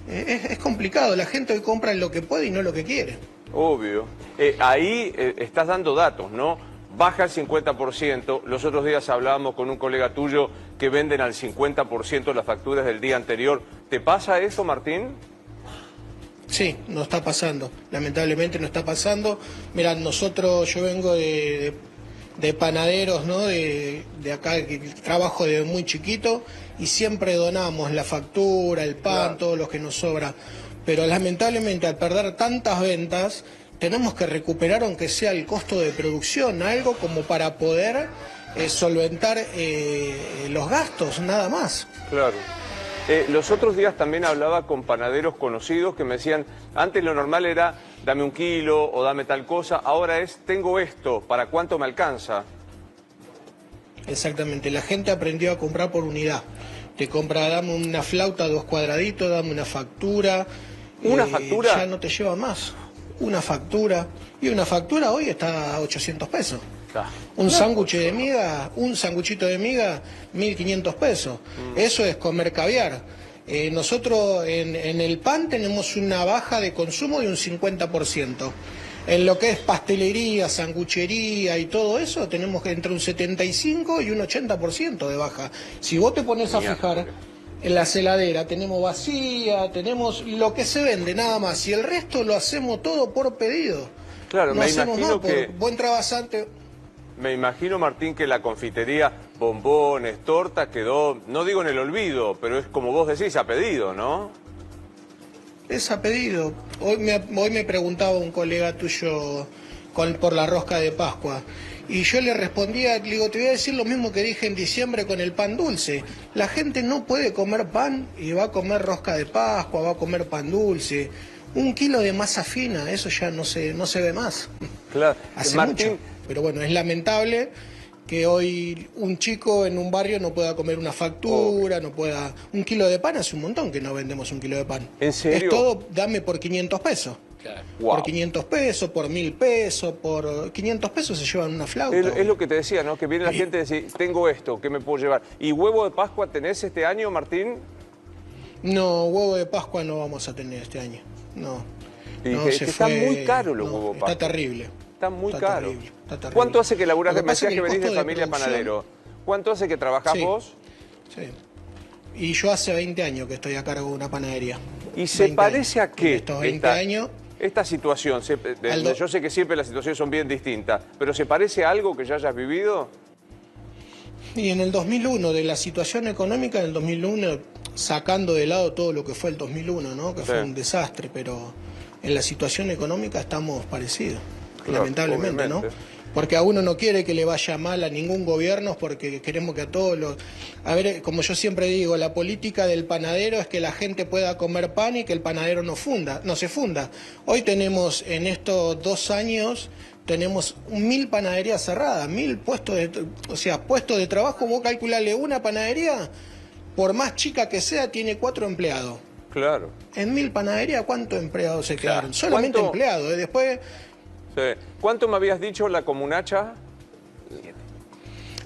es complicado, la gente hoy compra lo que puede y no lo que quiere. Obvio. Ahí estás dando datos, ¿no? Baja el 50%, los otros días hablábamos con un colega tuyo que venden al 50% las facturas del día anterior. ¿Te pasa eso, Martín? Sí, nos está pasando, lamentablemente nos está pasando. Mirá, yo vengo de panaderos, ¿no? De acá, que trabajo desde muy chiquito y siempre donamos la factura, el pan, claro, todo lo que nos sobra. Pero lamentablemente al perder tantas ventas, tenemos que recuperar aunque sea el costo de producción, algo como para poder solventar los gastos, nada más. Claro. Los otros días también hablaba con panaderos conocidos que me decían, antes lo normal era dame un kilo o dame tal cosa, ahora es tengo esto, ¿para cuánto me alcanza? Exactamente, la gente aprendió a comprar por unidad. Te compra, dame una flauta, 2 cuadraditos, dame una factura. ¿Una factura? Ya no te lleva más. Una factura, y una factura hoy está a 800 pesos. Un sándwich de miga, un sanguchito de miga, 1.500 pesos. Eso es comer caviar. Nosotros en el pan tenemos una baja de consumo de un 50%. En lo que es pastelería, sanguchería y todo eso, tenemos entre un 75 y un 80% de baja. Si vos te pones a fijar, en la heladera tenemos vacía, tenemos lo que se vende nada más y el resto lo hacemos todo por pedido. Claro, no me hacemos imagino más que... por buen trabajante. Me imagino, Martín, que la confitería, bombones, torta, quedó, no digo en el olvido, pero es como vos decís, a pedido, ¿no? Es a pedido. Hoy me preguntaba un colega tuyo por la rosca de Pascua. Y yo le respondía, le digo, te voy a decir lo mismo que dije en diciembre con el pan dulce. La gente no puede comer pan y va a comer rosca de Pascua, va a comer pan dulce. 1 kilo de masa fina, eso ya no se ve más. Claro. Hace Martín... mucho. Pero bueno, es lamentable que hoy un chico en un barrio no pueda comer una factura, no pueda... 1 kilo de pan hace un montón que no vendemos 1 kilo de pan. ¿En serio? Es todo, dame por 500 pesos. Claro. Wow. Por 500 pesos, por 1000 pesos, por 500 pesos se llevan una flauta. Es lo que te decía, ¿no? Que viene la gente y dice, tengo esto, ¿qué me puedo llevar? ¿Y huevo de Pascua tenés este año, Martín? No, huevo de Pascua no vamos a tener este año. No. Está muy caro los huevos de Pascua. Está terrible. Está muy caro. Terrible, está terrible. ¿Cuánto hace que laburás? Lo que Me pasa decías es que el venís de costo de familia producción- panadero. ¿Cuánto hace que trabajás Sí. vos? Sí. Y yo hace 20 años que estoy a cargo de una panadería. ¿Y se parece a qué? En estos 20 años... Esta situación, yo sé que siempre las situaciones son bien distintas, pero ¿se parece a algo que ya hayas vivido? Y en el 2001, de la situación económica, en el 2001, sacando de lado todo lo que fue el 2001, ¿no? Que fue un desastre, pero en la situación económica estamos parecidos, Claro, lamentablemente, obviamente. ¿no? Porque a uno no quiere que le vaya mal a ningún gobierno, porque queremos que a todos los... A ver, como yo siempre digo, la política del panadero es que la gente pueda comer pan y que el panadero no se funda. Hoy tenemos, en estos 2 años, tenemos 1000 panaderías cerradas, 1000 puestos puestos de trabajo. Vos calculale, una panadería, por más chica que sea, tiene 4 empleados. Claro. En 1000 panaderías, ¿cuántos empleados se quedaron? Claro. Solamente ¿Cuánto? empleados. Después... Sí. ¿Cuánto me habías dicho la comunacha?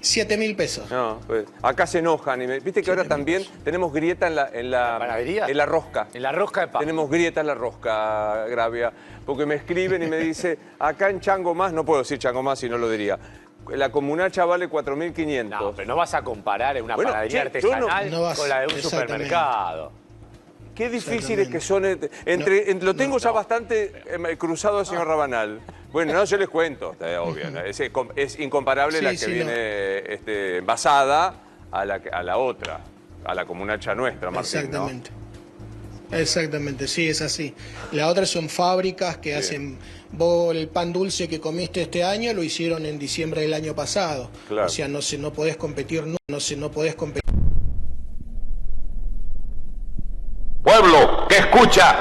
7.000 pesos. No, pues acá se enojan. Viste que ahora también tenemos grieta en la panadería. En la rosca. En la rosca de pan. Tenemos grieta en la rosca, Gravia. Porque me escriben y me dice, acá en Chango Más, no puedo decir Chango Más si no lo diría. La comunacha vale 4.500. No, pero no vas a comparar una Bueno, panadería che, yo artesanal con la de un supermercado. Qué difíciles que son. Lo tengo ya bastante cruzado, señor Rabanal. Bueno, no, yo les cuento, obvio. ¿No? Es incomparable la que viene envasada a la otra, a la comunacha nuestra, Martín. Exactamente. ¿No? Exactamente, sí, es así. La otra son fábricas que hacen... Vos el pan dulce que comiste este año lo hicieron en diciembre del año pasado. Claro. O sea, no podés competir, no podés competir. Pueblo que escucha,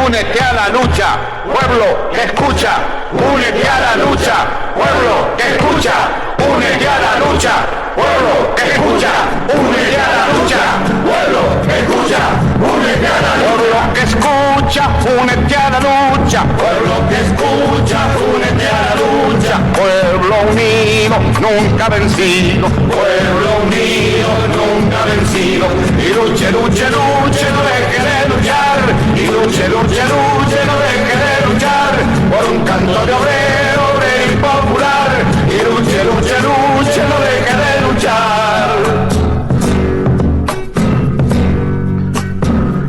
únete a la lucha. Pueblo que escucha, únete a la lucha. Pueblo que escucha, únete a la lucha. Pueblo que escucha, únete a la lucha. Pueblo que escucha, únete a la lucha. Pueblo que escucha, únete a la lucha. Pueblo que escucha, únete a la lucha. Pueblo unido, nunca vencido. Pueblo unido, nunca vencido. Y luche, luche, luche, no deje de luchar. Y luche, luche, luche, no deje de luchar. Por un canto de obrero, obrero y popular. Y luche, luche, luche, no deje de luchar.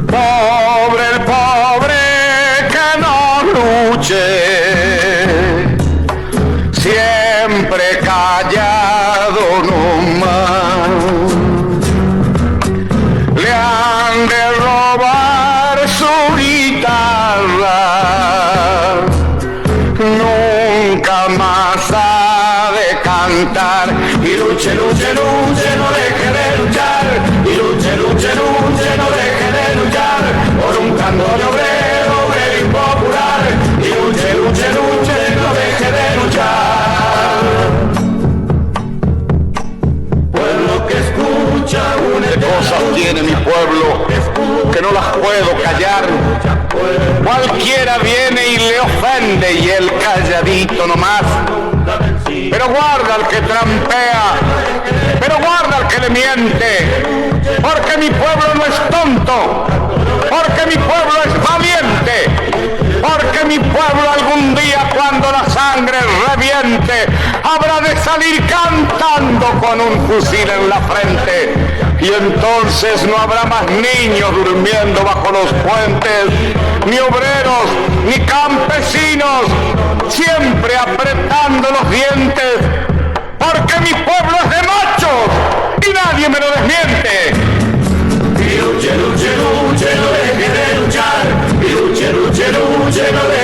Pobre el pobre que no luche, siempre callado nomás. Le han de robar su guitarra, nunca más ha de cantar. Y luche, luche, luche, no deje de luchar. Y luche, luche, luche, no deje de luchar. Por un canto de obrero, obrero y popular. Y luche, luche, luche, no deje de luchar. Pueblo que escucha, únete. Cosas tiene mi pueblo que no las puedo callar. Cualquiera viene y le ofende y él calladito nomás. Pero guarda al que trampea, pero guarda al que le miente, porque mi pueblo no es tonto, porque mi pueblo es valiente, porque mi pueblo algún día cuando la sangre reviente habrá de salir cantando con un fusil en la frente. Y entonces no habrá más niños durmiendo bajo los puentes, ni obreros, ni campesinos, siempre apretando los dientes, porque mi pueblo es de machos y nadie me lo desmiente. Y luche, luche, luche, no deje de luchar. Y lleno de